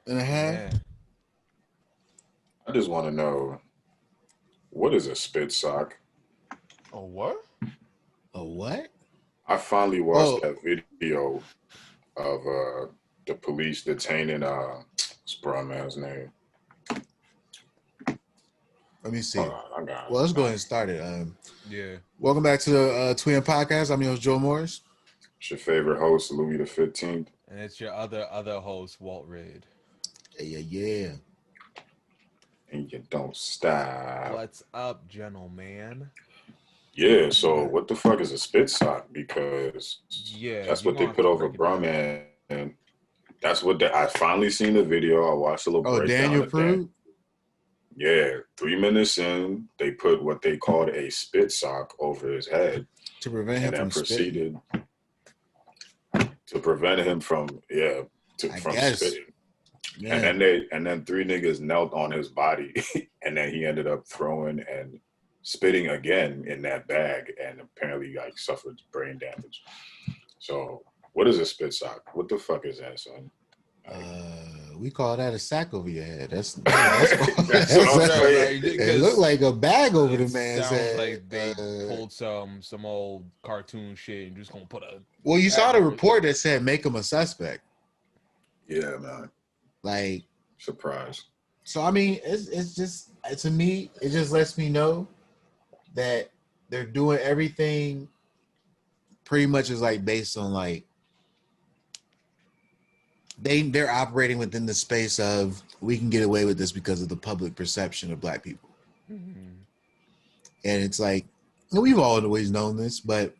and a half. Yeah. I just want to know, what is a spit sock? Oh, what? A what? I finally watched Oh, that video of the police detaining what's bro man's name? let me see. Hold on, I got Well, let's go it. ahead and start it. Yeah. Welcome back to the TWEOM podcast. I'm your host, Joe Morris. It's your favorite host, Louis the 15th. And it's your other host, Walt Reed. Yeah. And you don't stop. What's up, gentleman? Yeah, so what the fuck is a spit sock? Because Yeah, that's you're what they gonna have put to over break it down. Brahman. And that's what I finally seen the video. I watched a little Oh, breakdown Daniel of that. Prude. Yeah, 3 minutes in, they put what they called a spit sock over his head To prevent him and then from spitting. proceeded to prevent him from I guess. spitting. Yeah. And then three niggas knelt on his body and then he ended up throwing and spitting again in that bag and apparently like suffered brain damage. So what is a spit sock? What the fuck is that, son? We call that a sack over your head. That's That's what I'm saying. it looked like a bag over the It man's sounds head. like they pulled some old cartoon shit and just gonna put a. Well, you saw the report that said make him a suspect. Yeah, man. Like, surprise. So I mean, it's just to me, it just lets me know that they're doing everything pretty much is like based on like they're operating within the space of we can get away with this because of the public perception of black people. Mm-hmm. And it's like, we've always known this, but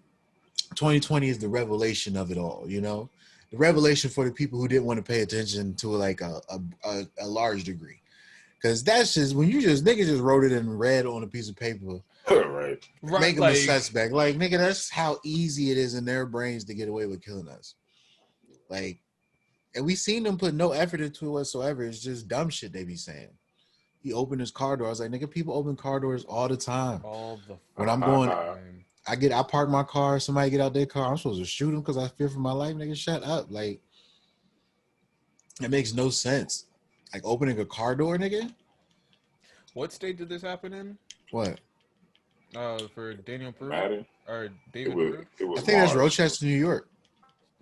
2020 is the revelation of it all, you know? The revelation for the people who didn't want to pay attention to like a large degree. Because that's just, when niggas just wrote it in red on a piece of paper. Right. Make them a suspect. Like, nigga, that's how easy it is in their brains to get away with killing us. Like, and we seen them put no effort into it whatsoever. It's just dumb shit they be saying. He opened his car door. I was like, nigga, people open car doors all the time. All the when I'm going, I park my car. Somebody get out their car. I'm supposed to shoot them because I fear for my life. Nigga, shut up. Like, it makes no sense. Like opening a car door, nigga. What state did this happen in? What? For Daniel Prude or David Prude? I think that's Rochester, New York.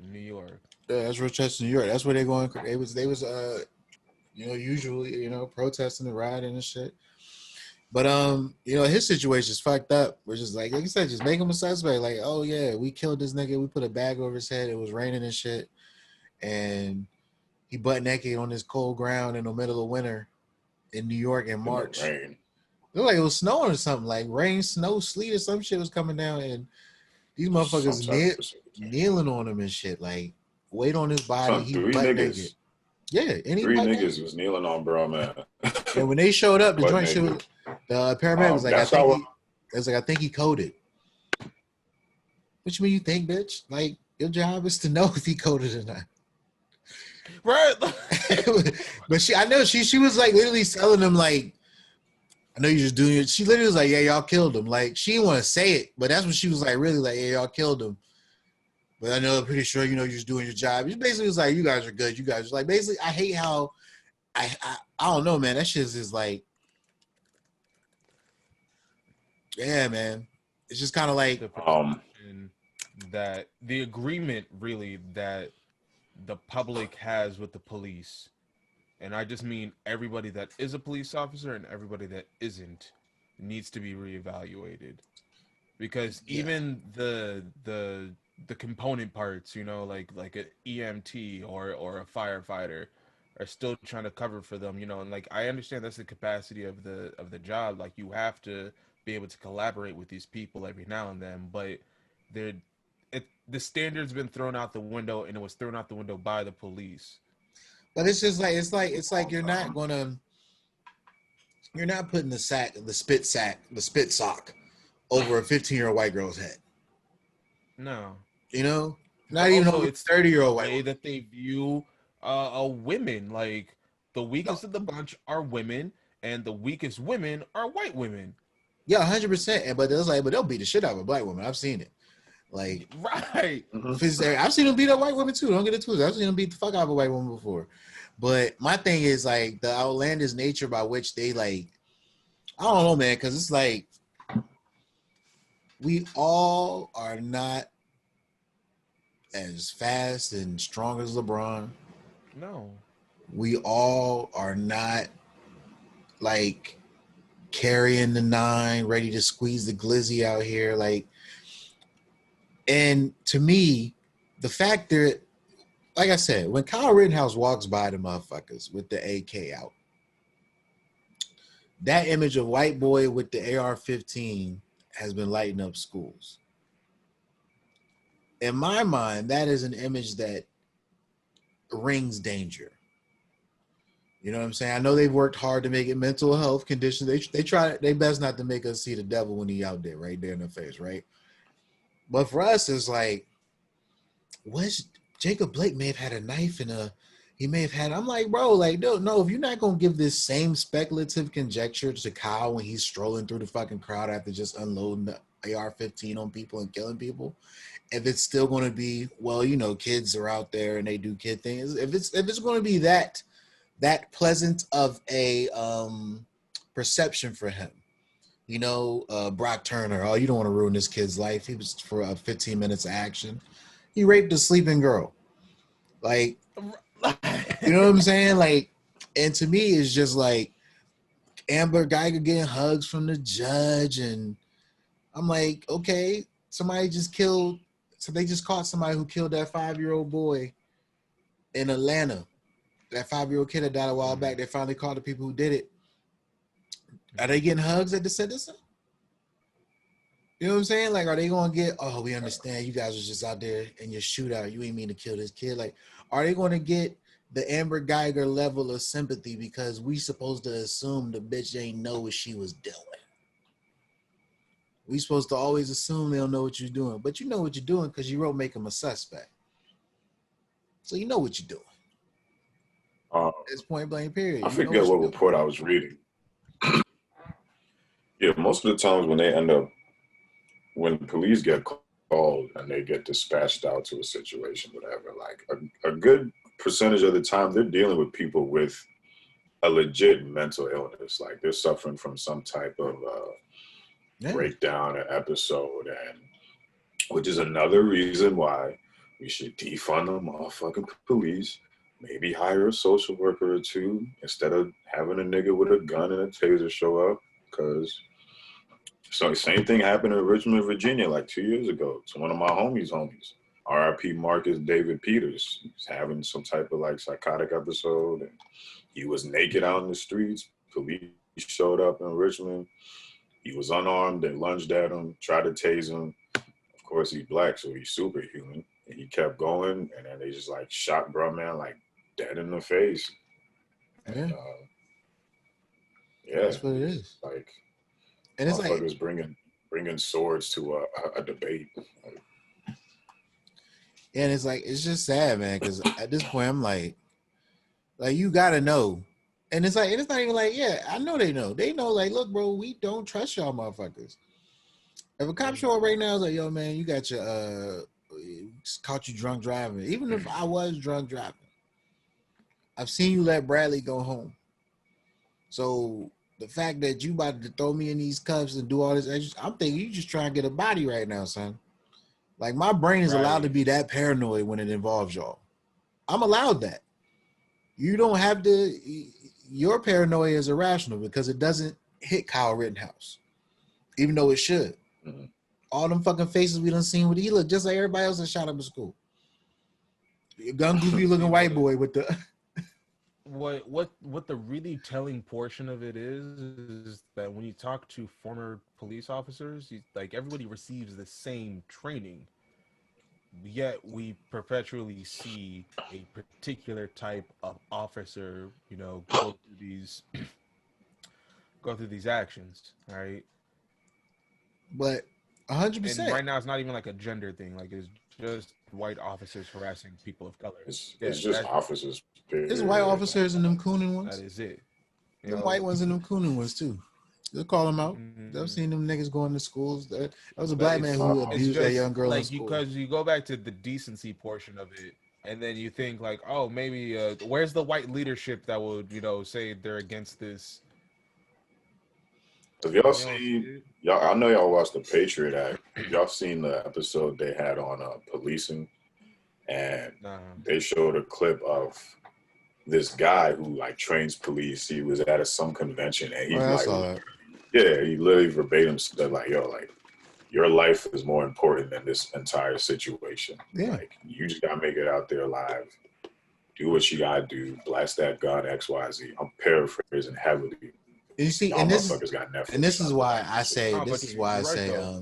New York. Yeah, that's Rochester, New York. That's where they're going. They was usually, protesting and rioting and shit. But his situation is fucked up. We're just like you said, just make him a suspect. Like, oh yeah, we killed this nigga. We put a bag over his head. It was raining and shit, and he butt naked on this cold ground in the middle of winter in New York in March. It looked like it was snowing or something. Like rain, snow, sleet, or some shit was coming down, and these motherfuckers kneeling on him and shit. Like, weight on his body. He butt naked. Yeah, three niggas was kneeling on bro, man. And when they showed up, the joint shit was, the paramedic was like, I think he coded. What you mean you think, bitch? Like, your job is to know if he coded or not. Right. But I know she was like literally telling them like, I know you're just doing it. She literally was like, yeah, y'all killed him. Like, she didn't want to say it, but that's what she was like, really like, yeah, y'all killed him. But I know, I'm pretty sure, you're just doing your job. She basically was like, you guys are good. You guys are like, basically, I hate how, I don't know, man. That shit is like, yeah, man. It's just kind of like, that the agreement really that the public has with the police, and I just mean everybody that is a police officer and everybody that isn't, needs to be reevaluated. Because even the component parts, like an EMT or a firefighter are still trying to cover for them, and like I understand that's the capacity of the job. Like, you have to be able to collaborate with these people every now and then, but the standard's been thrown out the window, and it was thrown out the window by the police. But it's just like it's like you're not putting the spit sock over a 15-year-old white girl's head. No. Not even over a 30-year-old white way that they view women. Like, the weakest of the bunch are women, and the weakest women are white women. Yeah, 100%. But they'll beat the shit out of a black woman. I've seen it. Like, right. I've seen them beat up white women too. Don't get it twisted. I've seen them beat the fuck out of a white woman before. But my thing is like the outlandish nature by which they like, I don't know, man, because it's like we all are not as fast and strong as LeBron. No. We all are not like carrying the nine, ready to squeeze the glizzy out here. Like, and to me, the fact that, like I said, when Kyle Rittenhouse walks by the motherfuckers with the AK out, that image of white boy with the AR-15 has been lighting up schools. In my mind, that is an image that rings danger. You know what I'm saying? I know they've worked hard to make it mental health conditions. They try they best not to make us see the devil when he out there, right there in the face, right? But for us, it's like, what's Jacob Blake may have had a knife and he may have had. I'm like, bro, like, no, if you're not gonna give this same speculative conjecture to Kyle when he's strolling through the fucking crowd after just unloading the AR-15 on people and killing people, if it's still gonna be, well, you know, kids are out there and they do kid things. If it's gonna be that pleasant of a perception for him, you know, Brock Turner. Oh, you don't want to ruin this kid's life. He was for 15 minutes of action. He raped a sleeping girl. Like, you know what I'm saying? Like, and to me, it's just like Amber Geiger getting hugs from the judge, and I'm like, okay, somebody just killed. So they just caught somebody who killed that 5-year-old boy in Atlanta. That 5-year-old kid that died a while back. They finally caught the people who did it. Are they getting hugs at the sentencing? You know what I'm saying? Like, are they going to get, oh, we understand you guys was just out there in your shootout. You ain't mean to kill this kid. Like, are they going to get the Amber Geiger level of sympathy because we supposed to assume the bitch ain't know what she was doing? We supposed to always assume they don't know what you're doing. But you know what you're doing because you wrote make him a suspect. So you know what you're doing. It's point blank period. I You know forget what you're report I was reading. Yeah, most of the times when they end up, when police get called and they get dispatched out to a situation, whatever, like a good percentage of the time they're dealing with people with a legit mental illness. Like they're suffering from some type of breakdown or episode, and which is another reason why we should defund the motherfucking police. Maybe hire a social worker or two instead of having a nigga with a gun and a taser show up. Because so same thing happened in Richmond, Virginia, like 2 years ago to one of my homies. R.I.P. Marcus David Peters. He was having some type of like psychotic episode, and he was naked out in the streets. Police showed up in Richmond. He was unarmed. They lunged at him, tried to tase him. Of course, he's black, so he's superhuman. And he kept going, and then they just like shot bro man like dead in the face. And yeah, that's what it is. Like, and it's like bringing swords to a debate. and it's like it's just sad, man. Because at this point, I'm like you gotta know, and it's like it's not even like, yeah, I know they know. They know, like, look, bro, we don't trust y'all, motherfuckers. If a cop show up right now, is like, yo, man, you got your caught you drunk driving. Even if I was drunk driving, I've seen you let Bradley go home. So the fact that you about to throw me in these cuffs and do all this extra, I'm thinking you just trying to get a body right now, son. Like my brain is allowed to be that paranoid when it involves y'all. I'm allowed that. You don't have to. Your paranoia is irrational because it doesn't hit Kyle Rittenhouse, even though it should. Mm-hmm. All them fucking faces we done seen with he look just like everybody else that shot up in school. Gun goofy looking white boy with the. What the really telling portion of it is that when you talk to former police officers, like everybody receives the same training, yet we perpetually see a particular type of officer, you know, go through these actions, right? But 100%. And right now, it's not even like a gender thing; like it's just white officers harassing people of color. It's just officers. There's white officers and them cooning ones. That is it. Them white ones and them cooning ones too. They'll call them out. Mm-hmm. I've seen them niggas going to schools. That was a black man who abused that young girl like in school. Because you go back to the decency portion of it. And then you think like, oh, maybe where's the white leadership that would, say they're against this? Have y'all You don't see seen it. y'all? I know y'all watched the Patriot Act. Have y'all seen the episode they had on policing? And Nah. they showed a clip of this guy who like trains police. He was at some convention, and Oh, he yeah, I like, saw that. yeah, he literally verbatim said like, "Yo, like your life is more important than this entire situation. Yeah. Like you just gotta make it out there alive. Do what you gotta do. Blast that gun, X, Y, Z." I'm paraphrasing heavily. You see, Y'all motherfuckers got and Netflix. this is Stop why watching I this shit. say, No, but you're right though.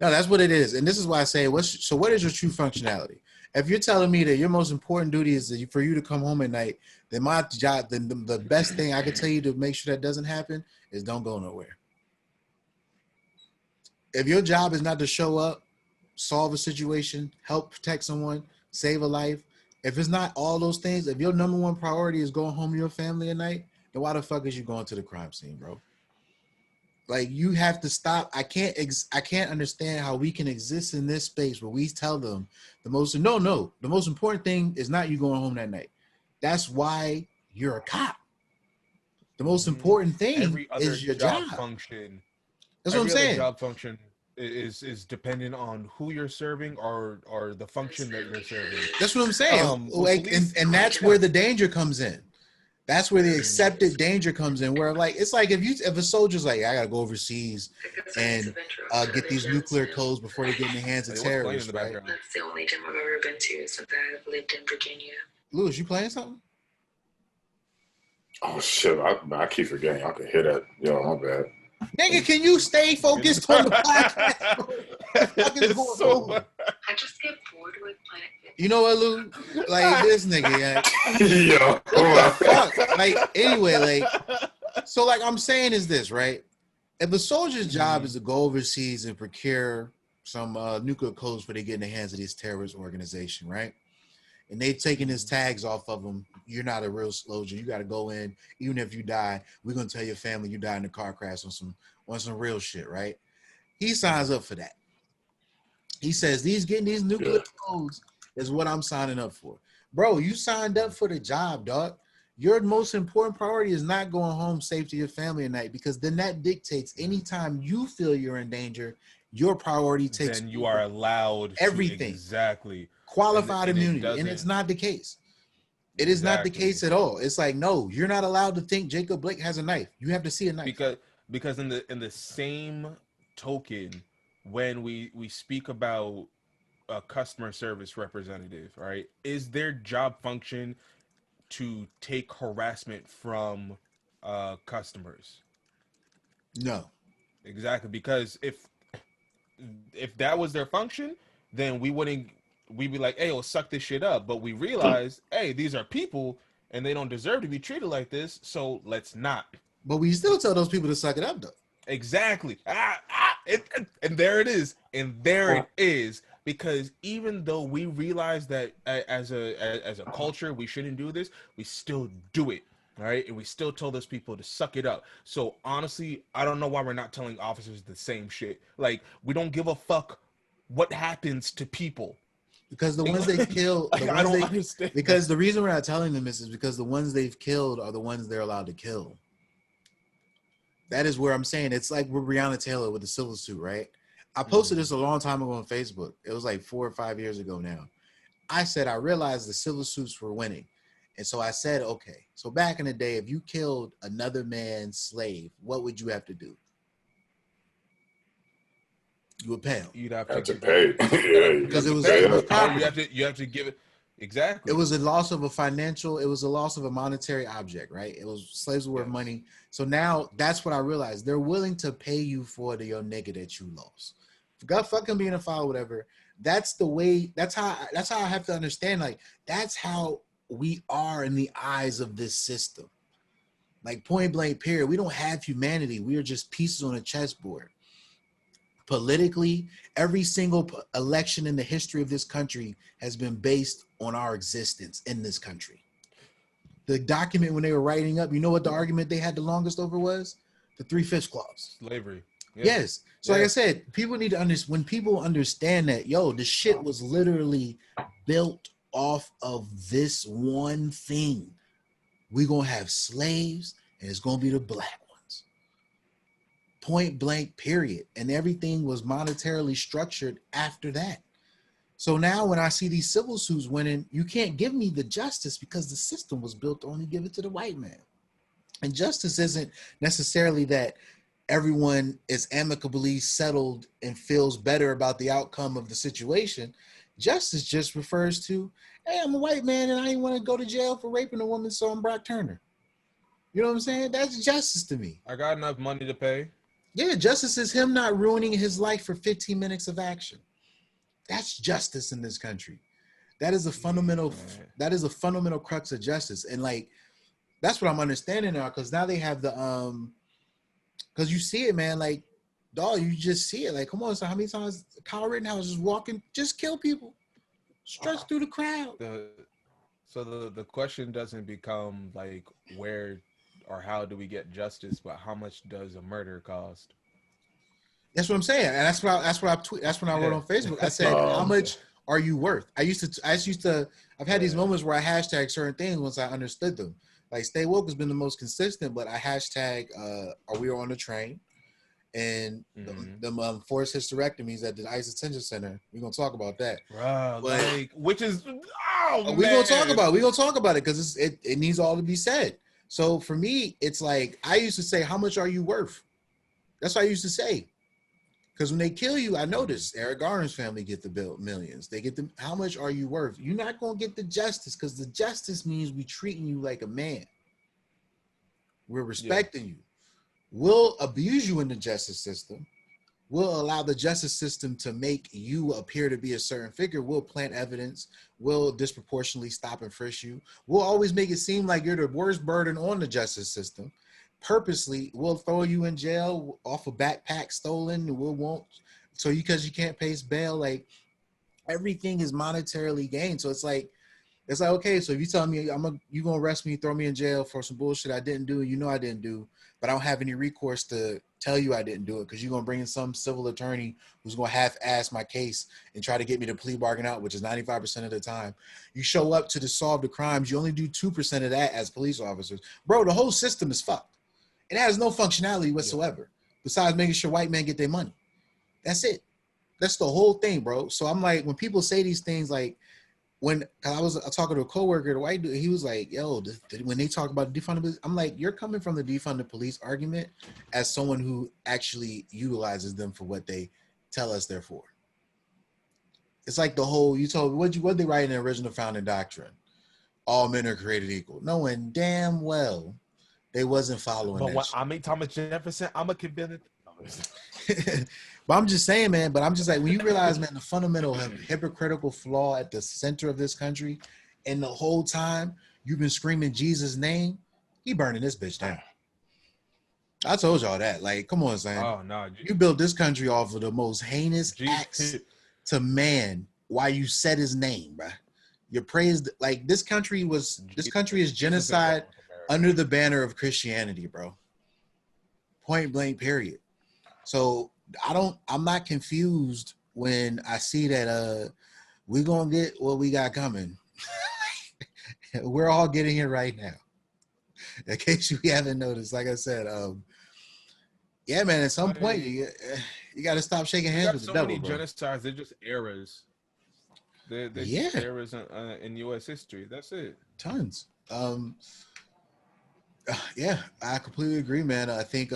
no, that's what it is, and this is why I say, what is your true functionality? If you're telling me that your most important duty is for you to come home at night, then my job, then the best thing I can tell you to make sure that doesn't happen is don't go nowhere. If your job is not to show up, solve a situation, help protect someone, save a life, if it's not all those things, if your number one priority is going home to your family at night, then why the fuck is you going to the crime scene, bro? Like you have to stop. I can't understand how we can exist in this space where we tell them the most important thing is not you going home that night. That's why you're a cop. The most important thing Every other is your job job. function, That's what I'm every other saying. job function is dependent on who you're serving or the function that you're serving. That's what I'm saying. With Like, police, and that's where the danger comes in. That's where the accepted danger comes in. Where like it's like if a soldier's like, I gotta go overseas and get these nuclear codes before they get in the hands of Wait, what's playing in terrorists, the right? background? That's the only gym I've ever been to since I've lived in Virginia. Lewis, you playing something? Oh shit! I keep forgetting. I can hear that. Yo, my bad. Nigga, can you stay focused on the podcast, bro? What the fuck is going on? I just get bored with Planet Fitness. You know what, Lou? Like this nigga, yeah. Yo, What the fuck? Like, anyway, like, so like I'm saying is this, right? If a soldier's job is to go overseas and procure some nuclear codes before they get in the hands of this terrorist organization, right? And they've taken his tags off of them. You're not a real soldier. You got to go in. Even if you die, we're gonna tell your family you died in a car crash on some real shit, right? He signs up for that. He says getting these nuclear codes is what I'm signing up for. Bro, you signed up for the job, dog. Your most important priority is not going home safe to your family at night, because then that dictates anytime you feel you're in danger, your priority takes. Then you are allowed everything. Exactly. Qualified and immunity, and it's not the case. It is not the case at all. It's like, no, you're not allowed to think Jacob Blake has a knife. You have to see a knife. Because in the same token, when we speak about a customer service representative, right, is their job function to take harassment from customers? No. Exactly, because if that was their function, then we'd be like, hey, suck this shit up. But we realize, hey, these are people and they don't deserve to be treated like this, so let's not. But we still tell those people to suck it up, though. Exactly. And there it is. And there it is. Because even though we realize that as a culture we shouldn't do this, we still do it. All right, and we still tell those people to suck it up. So honestly, I don't know why we're not telling officers the same shit. Like, we don't give a fuck what happens to people. Because the ones they've killed, I don't understand. Because the reason we're not telling them is because the ones they've killed are the ones they're allowed to kill. That is where I'm saying it's like with Breonna Taylor with the civil suit, right? I posted this a long time ago on Facebook. It was like 4 or 5 years ago now. I said I realized the civil suits were winning. And so I said, okay, so back in the day, if you killed another man's slave, what would you have to do? You would pay him. You'd have to pay. Yeah, because it was property. You have to give it. Exactly. It was a loss of a loss of a monetary object, right? It was slaves were worth money. So now that's what I realized. They're willing to pay you for your nigga that you lost. God fucking being a file, whatever. That's the way. That's how I have to understand. Like, that's how we are in the eyes of this system. Like, point blank, period. We don't have humanity. We are just pieces on a chessboard. Politically, every single election in the history of this country has been based on our existence in this country. The document when they were writing up, you know what the argument they had the longest over was? The 3/5 clause. Slavery. Yeah. Yes. So like I said, people need to understand, when people understand that, yo, the shit was literally built off of this one thing. We're going to have slaves, and it's going to be the black ones. Point blank, period. And everything was monetarily structured after that. So now when I see these civil suits winning, you can't give me the justice because the system was built to only give it to the white man. And justice isn't necessarily that everyone is amicably settled and feels better about the outcome of the situation. Justice just refers to, hey, I'm a white man and I didn't want to go to jail for raping a woman, so I'm Brock Turner. You know what I'm saying? That's justice to me. I got enough money to pay. Yeah, justice is him not ruining his life for 15 minutes of action. That's justice in this country. That is a fundamental. That is a fundamental crux of justice, and like that's what I'm understanding now. Because now they have the because you see it, man. Like, dog, you just see it. Like, come on, so how many times Kyle Rittenhouse is walking, just kill people, stretch through the crowd. So the question doesn't become like where or how do we get justice, but how much does a murder cost? That's what I'm saying, and that's what I tweet. That's when I wrote on Facebook. I said, "How much are you worth?" I've had these moments where I hashtag certain things once I understood them. Like Stay Woke has been the most consistent, but I hashtag "Are we on the train?" and the forced hysterectomies at the ICE Detention Center. We're gonna talk about that, bro. but, like, which is we're gonna talk about it because it needs all to be said. So for me, it's like I used to say, "How much are you worth?" That's what I used to say. Because when they kill you, I noticed Eric Garner's family get the bill millions. They get the how much are you worth? You're not gonna get the justice because the justice means we treating you like a man. We're respecting you. We'll abuse you in the justice system. We'll allow the justice system to make you appear to be a certain figure. We'll plant evidence. We'll disproportionately stop and frisk you. We'll always make it seem like you're the worst burden on the justice system. Purposely, we'll throw you in jail off a backpack stolen. We won't, so because you can't pay bail. Like everything is monetarily gained. So it's like okay. So if you tell me you gonna arrest me, throw me in jail for some bullshit I didn't do, you know I didn't do, but I don't have any recourse to tell you I didn't do it because you're gonna bring in some civil attorney who's gonna half-ass my case and try to get me to plea bargain out, which is 95% of the time. You show up to solve the crimes, you only do 2% of that as police officers, bro. The whole system is fucked. It has no functionality whatsoever besides making sure white men get their money. That's it. That's the whole thing, bro. So I'm like, when people say these things, like when I was talking to a coworker, the white dude, he was like, yo, when they talk about defund the police, I'm like, you're coming from the defund the police argument as someone who actually utilizes them for what they tell us they're for. It's like the whole, you told me, what they write in the original founding doctrine? All men are created equal. Knowing damn well they wasn't following but that when shit. I mean Thomas Jefferson, I'm a convinced. But I'm just saying, man, but I'm just like, when you realize, man, the fundamental hypocritical flaw at the center of this country, and the whole time you've been screaming Jesus' name, he burning this bitch down. I told y'all that. Like, come on, son. Oh no, You built this country off of the most heinous acts to man while you said his name, bro. You praised, like, this country is genocide under the banner of Christianity, bro. Point blank, period. So I'm not confused when I see that we're gonna get what we got coming. We're all getting it right now. In case you haven't noticed, like I said, yeah, man, at some point you got to stop shaking hands with the devil, many bro. genocides, they're just eras. They're just eras in U.S. history. That's it. Tons. Yeah, I completely agree, man. I think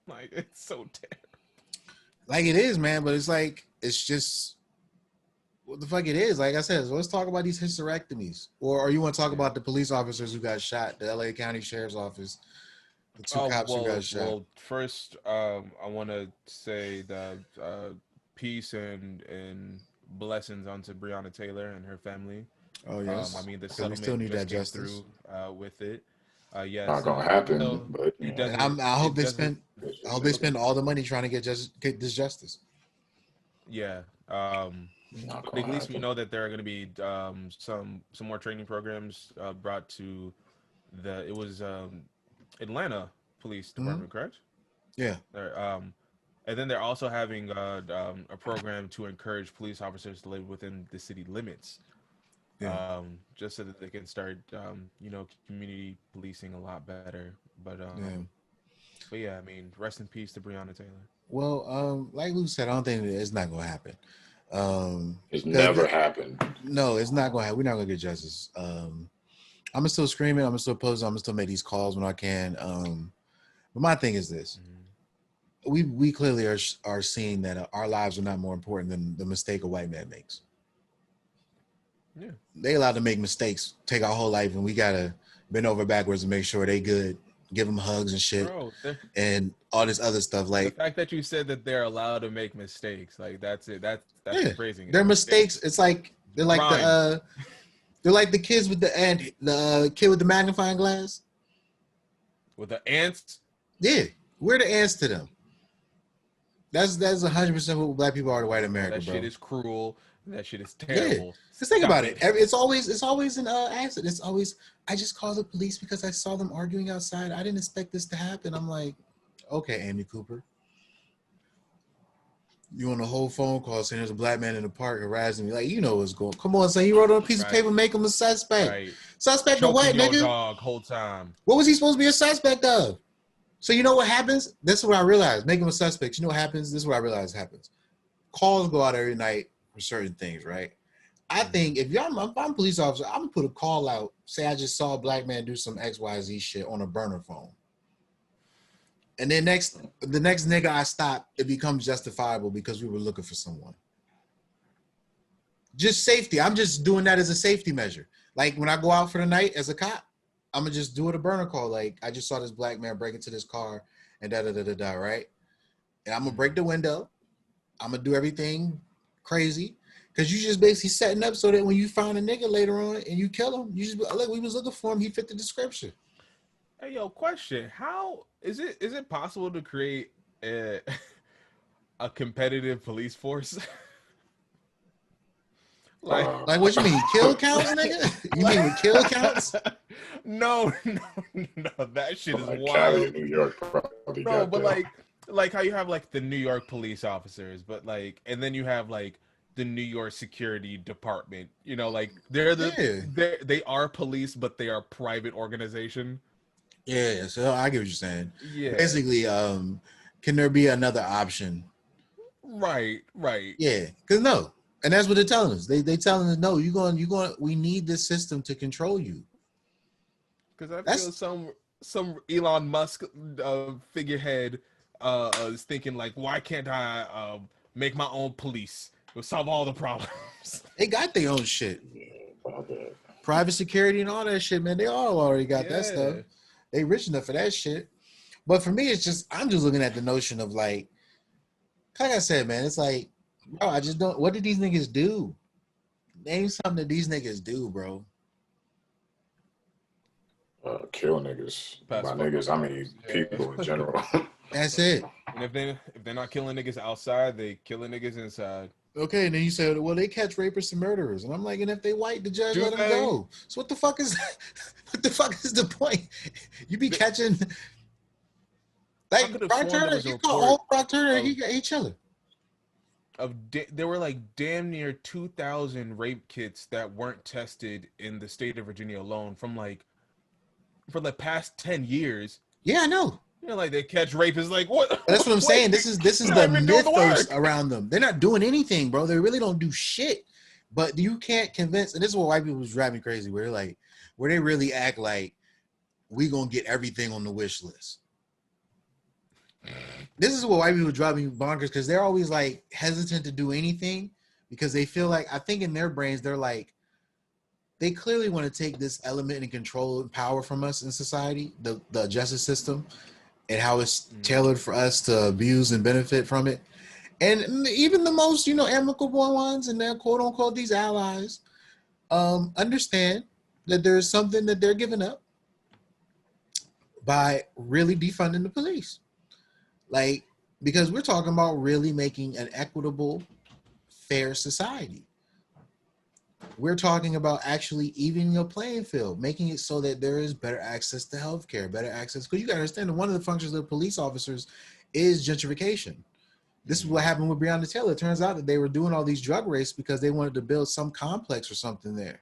like, it's so terrible. Like it is, man, but it's just what the fuck it is. Like I said, so let's talk about these hysterectomies. Or you want to talk about the police officers who got shot, the LA County Sheriff's Office, the two cops who got shot. Well, first, I want to say that peace and blessings onto Breonna Taylor and her family. Oh yes, I mean the we still need that came justice. through with it. Yes, not gonna happen, but it doesn't. I hope they spend all the money trying to get this justice. Yeah. But at least we know that there are going to be some more training programs brought to it was Atlanta Police Department, correct? Yeah. And then they're also having a program to encourage police officers to live within the city limits. just so that they can start, community policing a lot better. Yeah. But yeah, I mean, rest in peace to Breonna Taylor. Well, like Lou said, I don't think it's not gonna happen. It's never happened. No, it's not gonna happen. We're not gonna get justice. I'm gonna still scream it. I'm gonna still post. I'm gonna still make these calls when I can. But my thing is this: we clearly are seeing that our lives are not more important than the mistake a white man makes. Yeah, they allowed to make mistakes, take our whole life, and we gotta bend over backwards to make sure they good, give them hugs and shit, bro. and all this other stuff. The Like, fact that you said that they're allowed to make mistakes, like that's it. That's yeah, phrasing it. their Like, mistakes. It's like they're like Rhyme. they're like the kids with the kid with the magnifying glass. With the ants. Yeah, we're the ants to them. That's 100% what black people are to white America, That bro. shit is cruel. That shit is Yeah, terrible. just think Stop about it. It's always an accident. It's always I just called the police because I saw them arguing outside. I didn't expect this to happen. I'm like, okay, Amy Cooper. You on a whole phone call saying there's a black man in the park harassing me. Like, you know what's going on. Come on, son. You wrote on a piece of paper, make him a suspect. Right. Suspect of what, Choking your nigga? dog whole time. What was he supposed to be a suspect of? So you know what happens? This is what I realized. Make him a suspect. You know what happens? This is what I realized happens. Calls go out every night for certain things, right? I think if I'm a police officer, I'm gonna put a call out. Say I just saw a black man do some XYZ shit on a burner phone. And then the next nigga I stop, it becomes justifiable because we were looking for someone. Just safety. I'm just doing that as a safety measure. Like when I go out for the night as a cop, I'm gonna just do it a burner call. Like I just saw this black man break into this car and da, right? And I'm gonna break the window. I'm gonna do everything crazy because you just basically setting up so that when you find a nigga later on and you kill him, you just be, look, we was looking for him. He fit the description. Hey, yo, question: how is it possible to create a competitive police force? like what you mean? Kill counts, nigga? You mean with kill counts? No, that shit is Cali, wild. New York, probably Bro, got but that. like how you have like the New York police officers, but like, and then you have like the New York Security Department. You know, like they are police, but they are private organization. Yeah, so I get what you're saying. Yeah. Basically, can there be another option? Right. Yeah, because no. And that's what they're telling us. They telling us, no, we need this system to control you. Because I feel some Elon Musk figurehead is thinking like, why can't I make my own police? It'll solve all the problems. They got their own shit. Yeah, about that. Private security and all that shit, man. They all already got that stuff. They rich enough for that shit. But for me, it's just I'm just looking at the notion of like I said, man, it's like, bro, I just don't. What did these niggas do? Name something that these niggas do, bro. Kill niggas. By niggas, I mean people in general. That's it. And if they're not killing niggas outside, they killing niggas inside. Okay, and then you say, well, they catch rapists and murderers, and I'm like, and if they white, the judge let them go. So what the fuck is the point? You be catching like Brock Turner. You call old Brock Turner, he chilling. There were like damn near 2,000 rape kits that weren't tested in the state of Virginia alone for the past 10 years. Yeah, I know. You know, like they catch rapists. Like what? That's what I'm saying. This is the mythos around them. They're not doing anything, bro. They really don't do shit. But you can't convince. And this is what white people drive me crazy. Where they really act like we gonna get everything on the wish list. This is what white people drive me bonkers because they're always like hesitant to do anything because they feel like I think in their brains they're like they clearly want to take this element and control and power from us in society, the justice system. And how it's tailored for us to abuse and benefit from it. And even the most, amicable ones and their quote unquote, these allies, understand that there's something that they're giving up by really defunding the police. Like, because we're talking about really making an equitable, fair society. We're talking about actually evening a playing field, making it so that there is better access to healthcare, better access. Because you got to understand that one of the functions of police officers is gentrification. This is what happened with Breonna Taylor. It turns out that they were doing all these drug races because they wanted to build some complex or something there.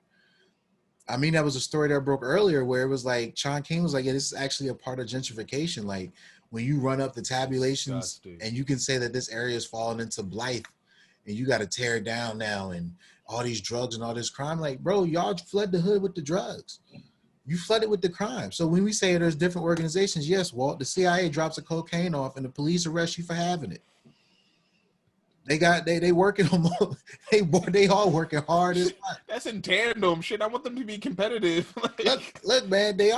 I mean, that was a story that broke earlier where it was like Sean King was like, yeah, this is actually a part of gentrification. Like when you run up the tabulations Disgusting. and you can say that this area is falling into Blythe and you got to tear it down now and all these drugs and all this crime. Like, bro, y'all fled the hood with the drugs. You flooded with the crime. So when we say there's different organizations, yes, Walt, the CIA drops a cocaine off and the police arrest you for having it. They working on they all working hard as fuck. That's in tandem. Shit, I want them to be competitive. Look, man, they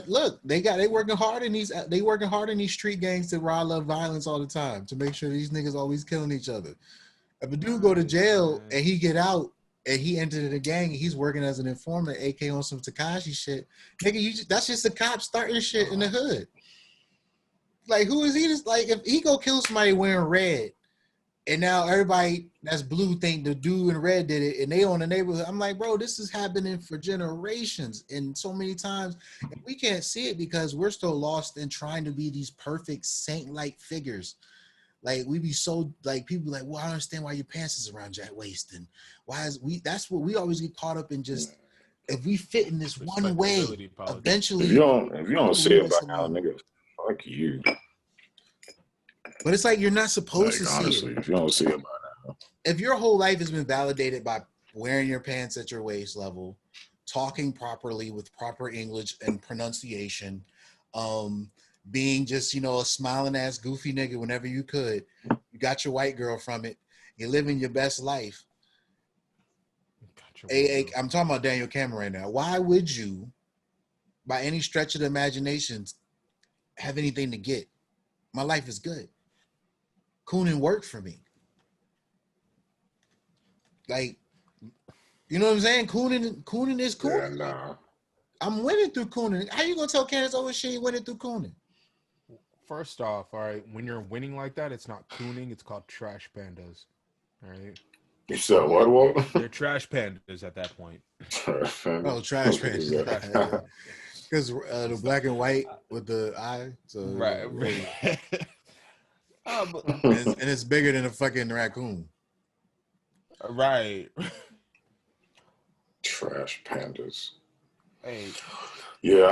look, they working hard in these street gangs to rile up violence all the time to make sure these niggas always killing each other. If a dude go to jail and he get out and he entered the gang and he's working as an informant, AK on some Takashi shit, nigga, that's just the cops starting shit in the hood. Like, who is he? Just like, if he go kill somebody wearing red, and now everybody that's blue think the dude in red did it, and they own the neighborhood. I'm like, bro, this is happening for generations, and so many times, and we can't see it because we're still lost in trying to be these perfect saint-like figures. Like, we be so, like, people be like, well, I don't understand why your pants is around your waist, and why is we? That's what we always get caught up in. Just if we fit in this one way, Politics. eventually, if you don't see it by now, alone. nigga, fuck you. But it's like you're not supposed to see Honestly, it. if you don't see it by now, If your whole life has been validated by wearing your pants at your waist level, talking properly with proper English and pronunciation, being just, a smiling ass goofy nigga whenever you could, you got your white girl from it, you're living your best life. I'm talking about Daniel Cameron right now. Why would you, by any stretch of the imagination, have anything to get? My life is good. Coonan worked for me. Like, you know what I'm saying? Coonan is cool. yeah, nah. I'm winning through Coonan. How you gonna tell Candace Owens she ain't winning through Coonan? First off, all right, when you're winning like that, it's not cooning, it's called trash pandas. All right. You said what? They're trash pandas at that point. Oh, trash pants. Because the black and white with the eye. So Right. and it's bigger than a fucking raccoon. Right. Trash pandas. Hey. Yeah,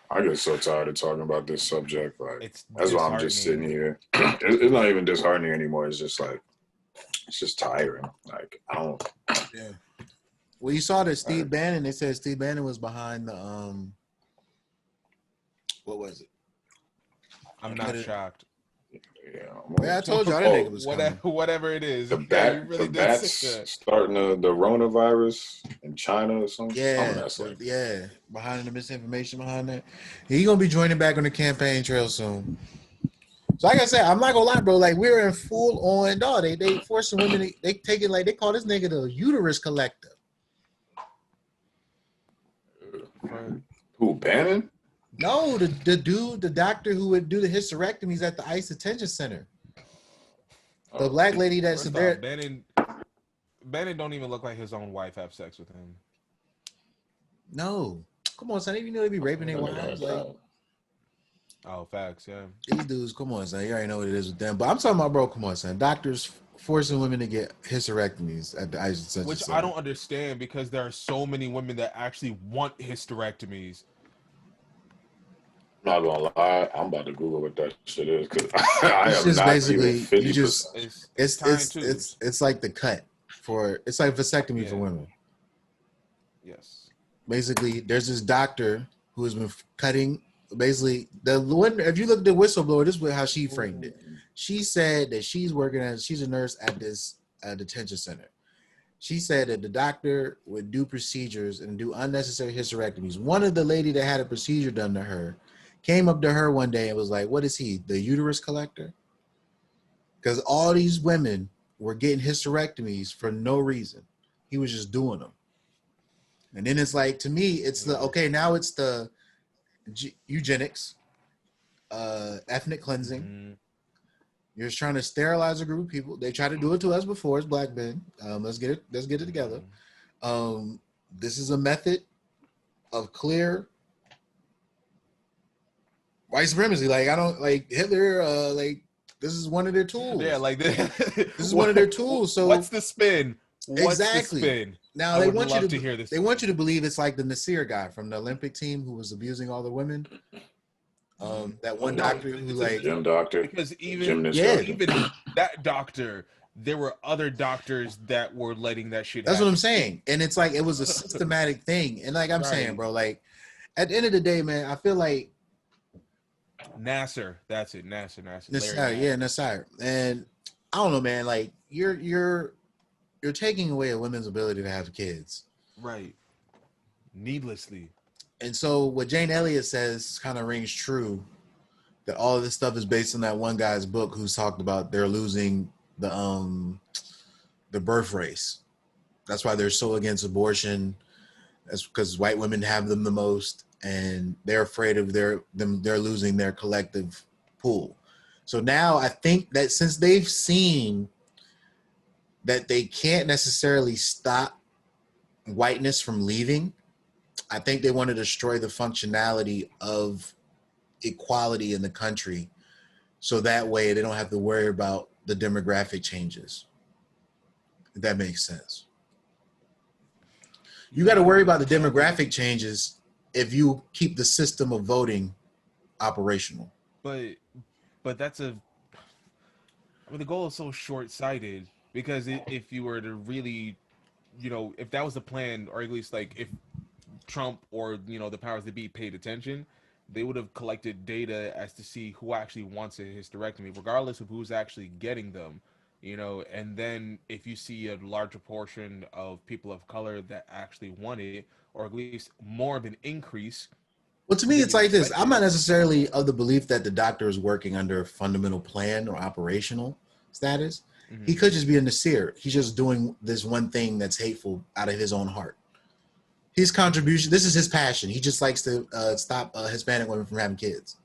I get so tired of talking about this subject. Like, that's why I'm just sitting here. It's not even disheartening anymore. It's just like, it's just tiring. Like, I don't. Yeah. Well, you saw that Steve Bannon. They said Steve Bannon was behind the what was it? I'm not shocked. Yeah, I told you I didn't think it was whatever it is. The really bats starting the coronavirus in China or something. Yeah, yeah. Behind the misinformation behind that, he's gonna be joining back on the campaign trail soon. So like I said, I'm not gonna lie, bro. Like, we're in full on dog. They forcing women. They take it like they call this nigga the uterus collector. Who, Bannon? No, the dude, the doctor who would do the hysterectomies at the ICE detention center. The black lady that's there. Bannon don't even look like his own wife have sex with him. No, come on, son. You know they be raping their wives. Like, oh, facts, yeah. These dudes, come on, son. You already know what it is with them. But I'm talking about, bro. Come on, son. Doctors forcing women to get hysterectomies at the ICE detention Which center. I don't understand because there are so many women that actually want hysterectomies. Not gonna lie, I'm about to Google what that shit is because I it's am just not basically even 50%. you just it's like the cut for it's like vasectomy for women. Yes. Basically, there's this doctor who has been cutting. Basically, if you look at the whistleblower, this is how she framed it. She said that she's a nurse at this detention center. She said that the doctor would do procedures and do unnecessary hysterectomies. One of the lady that had a procedure done to her came up to her one day and was like, what is he, the uterus collector? Because all these women were getting hysterectomies for no reason. He was just doing them. And then it's like, to me, it's now it's the eugenics, ethnic cleansing. Mm-hmm. You're just trying to sterilize a group of people. They tried to do it to us before as black men. Let's get it together. This is a method of clear white supremacy. Like, I don't like Hitler. Like, this is one of their tools. Yeah, like this is one of their tools. So what's the spin? What's the Exactly. spin? Now I they would want love you to to hear this. they want you to believe it's like the Nasir guy from the Olympic team who was abusing all the women. That Oh, one doctor who It's a the like gym doctor, because the even gymnast yeah, doctor. even that doctor, there were other doctors that were letting that shit that's what I'm happen. saying. And it's like it was a systematic thing. And like I'm saying, Right. bro, like at the end of the day, man, I feel like Nasser, that's it. Nasser, Larry Nasir, yeah, Nasser. Nasir. And I don't know, man, like you're taking away a woman's ability to have kids. Right. Needlessly. And so what Jane Elliott says kind of rings true that all of this stuff is based on that one guy's book who's talked about they're losing the birth race. That's why they're so against abortion. That's because white women have them the most, and they're afraid of they're losing their collective pool. So now I think that since they've seen that they can't necessarily stop whiteness from leaving, I think they want to destroy the functionality of equality in the country so that way they don't have to worry about the demographic changes. If that makes sense. You got to worry about the demographic changes if you keep the system of voting operational. But that's a I mean the goal is so short-sighted because if you were to really, if that was the plan, or at least like if Trump or the powers that be paid attention, they would have collected data as to see who actually wants a hysterectomy, regardless of who's actually getting them. And then if you see a larger portion of people of color that actually want it, or at least more of an increase Well, to me, than it's you like this. I'm expected. not necessarily of the belief that the doctor is working under a fundamental plan or operational status. Hmm. He could just be a Nasir. He's just doing this one thing that's hateful out of his own heart. His contribution, this is his passion. He just likes to stop Hispanic women from having kids.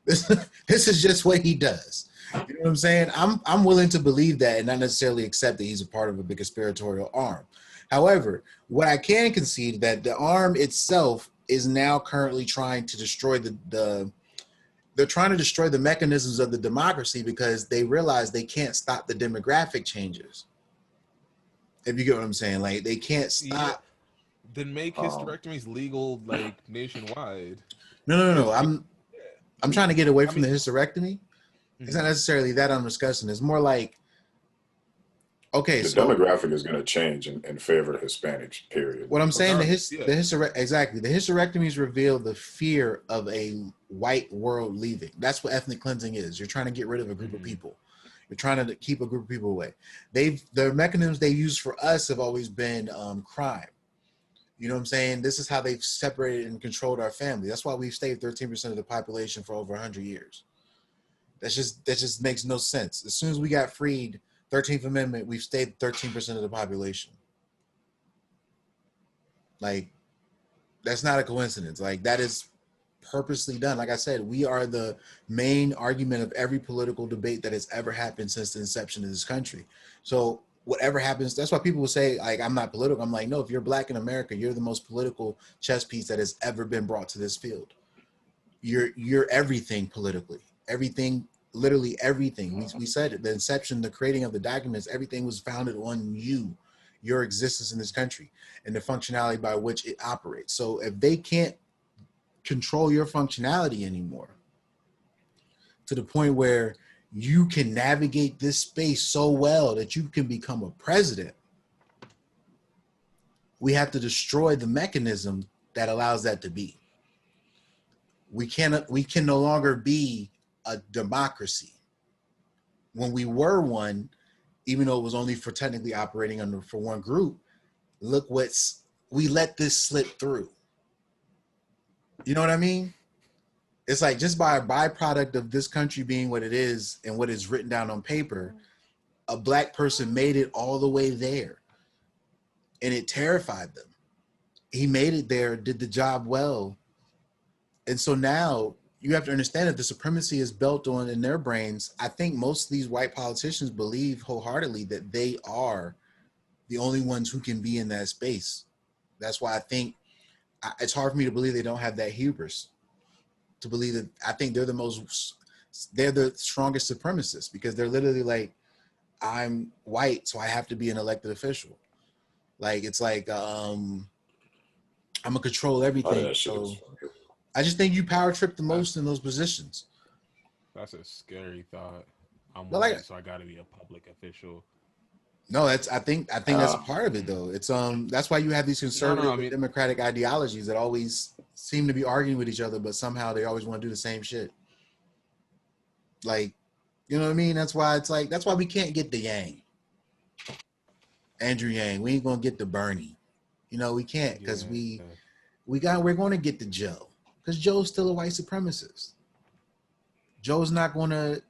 This is just what he does. You know what I'm saying? I'm willing to believe that and not necessarily accept that he's a part of a big conspiratorial arm. However, what I can concede that the arm itself is now currently trying to destroy the they're trying to destroy the mechanisms of the democracy because they realize they can't stop the demographic changes. If you get what I'm saying, like they can't Yeah, stop. then make Um, hysterectomies legal like nationwide. No. Because I'm trying to get away I from mean, the hysterectomy. It's not mhm. necessarily that I'm discussing. It's more like, okay, the so demographic is going to change in favor of Hispanics. Period. what I'm saying, Regardless, yeah. exactly, the hysterectomies reveal the fear of a white world leaving. That's what ethnic cleansing is. You're trying to get rid of a group of Hmm. people. You're trying to keep a group of people away. The mechanisms they use for us have always been crime. You know what I'm saying? This is how they've separated and controlled our family. That's why we've stayed 13% of the population for over 100 years. That just makes no sense. As soon as we got freed, 13th Amendment, we've stayed 13% of the population. Like that's not a coincidence. Like that is purposely done. Like I said, we are the main argument of every political debate that has ever happened since the inception of this country. So whatever happens, that's why people will say, like, I'm not political. I'm like, no, if you're black in America, you're the most political chess piece that has ever been brought to this field. You're everything politically. Everything, literally everything. We said it, the inception, the creating of the documents, everything was founded on you, your existence in this country, and the functionality by which it operates. So if they can't control your functionality anymore to the point where you can navigate this space so well that you can become a president, we have to destroy the mechanism that allows that to be. We can no longer be a democracy. When we were one, even though it was only for technically operating under for one group, look what's we let this slip through. You know what I mean? It's like just by a byproduct of this country being what it is and what is written down on paper, a black person made it all the way there. And it terrified them. He made it there, did the job well. And so now you have to understand that the supremacy is built on in their brains. I think most of these white politicians believe wholeheartedly that they are the only ones who can be in that space. That's why I think it's hard for me to believe they don't have that hubris to believe that. I think they're the strongest supremacists because they're literally like, I'm white, so I have to be an elected official. Like it's like I'm gonna control Oh, everything. that shit is So funny. I just think you power trip the That's most in those positions. that's a scary thought. I'm But like white, so I got to be a public official. no, that's I think that's a Uh, part of it though. It's that's why you have these No. conservative I and mean, democratic ideologies that always seem to be arguing with each other, but somehow they always want to do the same shit. Like, you know what I mean? That's why it's like that's why we can't get the Yang, Andrew Yang. We ain't gonna get the Bernie. You know, we can't because yeah. we're going to get the Joe because Joe's still a white supremacist. Joe's not going to.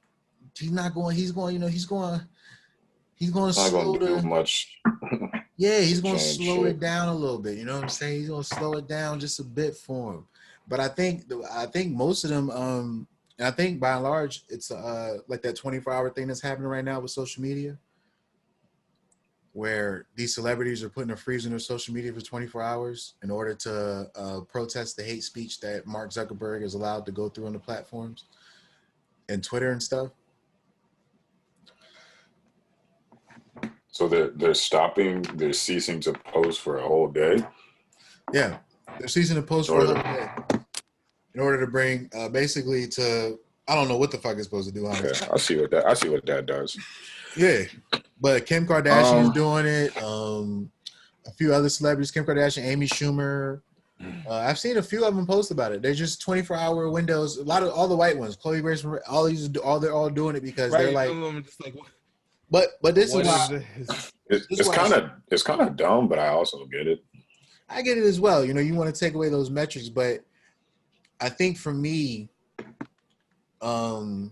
He's not going. He's going. You know, he's going to not gonna slow do the. much Yeah, he's to going to change slow shit. it down a little bit. You know what I'm saying? He's going to slow it down just a bit for him. But I think most of them. And I think by and large, it's like that 24-hour thing that's happening right now with social media, where these celebrities are putting a freeze on their social media for 24 hours in order to protest the hate speech that Mark Zuckerberg is allowed to go through on the platforms and Twitter and stuff. So they're ceasing to post for a whole day. Yeah, they're ceasing to post In for a whole order, day in order to bring basically to I don't know what the fuck it's supposed to do, okay, honestly. I see what that does. Yeah, but Kim Kardashian is Um, doing it. A few other celebrities, Kim Kardashian, Amy Schumer. I've seen a few of them post about it. They're just 24-hour windows. A lot of all the white ones, Chloe Grace, all these, all they're all doing it because they're Right. like. I'm just like, But this is what why is this? this is it's why kind of dumb, but I also get it. I get it as well. You know, you want to take away those metrics, but I think for me, um,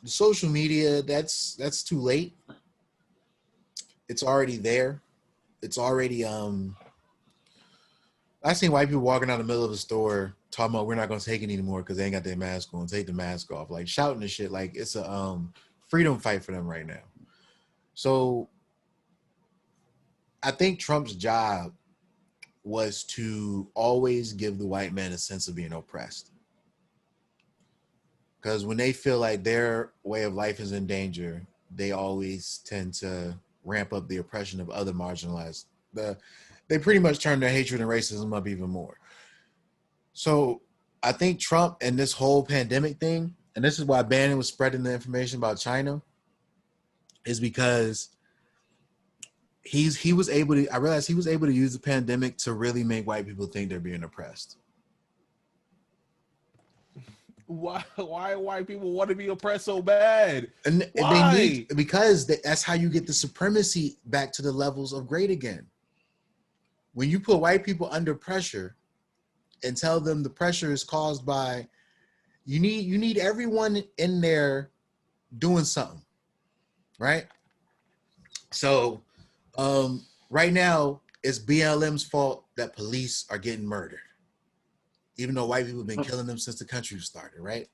social media that's too late. It's already there. It's already I seen white people walking out the middle of the store talking about we're not gonna take it anymore because they ain't got their mask on. Take the mask off, like shouting and shit. Like it's a freedom fight for them right now. So I think Trump's job was to always give the white man a sense of being oppressed. Because when they feel like their way of life is in danger, they always tend to ramp up the oppression of other marginalized. They pretty much turn their hatred and racism up even more. So I think Trump and this whole pandemic thing, and this is why Bannon was spreading the information about China, is because he was able to. I realized he was able to use the pandemic to really make white people think they're being oppressed. Why white people want to be oppressed so bad? And they need Why? because that's how you get the supremacy back to the levels of great again. When you put white people under pressure and tell them the pressure is caused by you need everyone in there doing something, right? So right now it's BLM's fault that police are getting murdered, even though white people have been killing them since the country started, right?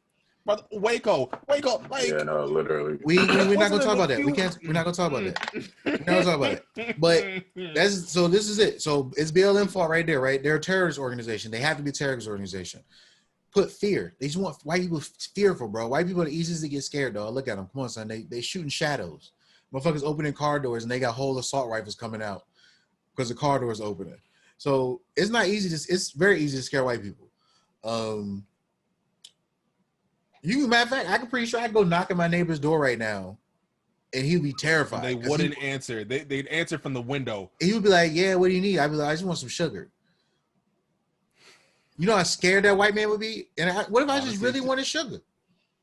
But Waco, Yeah, like no, literally. We're not gonna wasn't talk it a about that. We few? can't. We're not gonna talk about that. We're not gonna talk about that. But that's so. This is it. So it's BLM fault right there, right? They're a terrorist organization. They have to be a terrorist organization. Put fear. They just want white people fearful, bro. White people are the easiest to get scared, though. Look at them. Come on, son. They shooting shadows. Motherfuckers opening car doors and they got whole assault rifles coming out because the car doors opening. So it's not easy to. It's very easy to scare white people. Um, matter of fact, I can pretty sure I could go knock at my neighbor's door right now and he'd be and they terrified because wouldn't answer. They'd answer from the window. he would be like, "Yeah, what do you need?" I'd be like, "I just want some sugar." You know how scared that white man would be? And what if I just Honestly, really wanted sugar?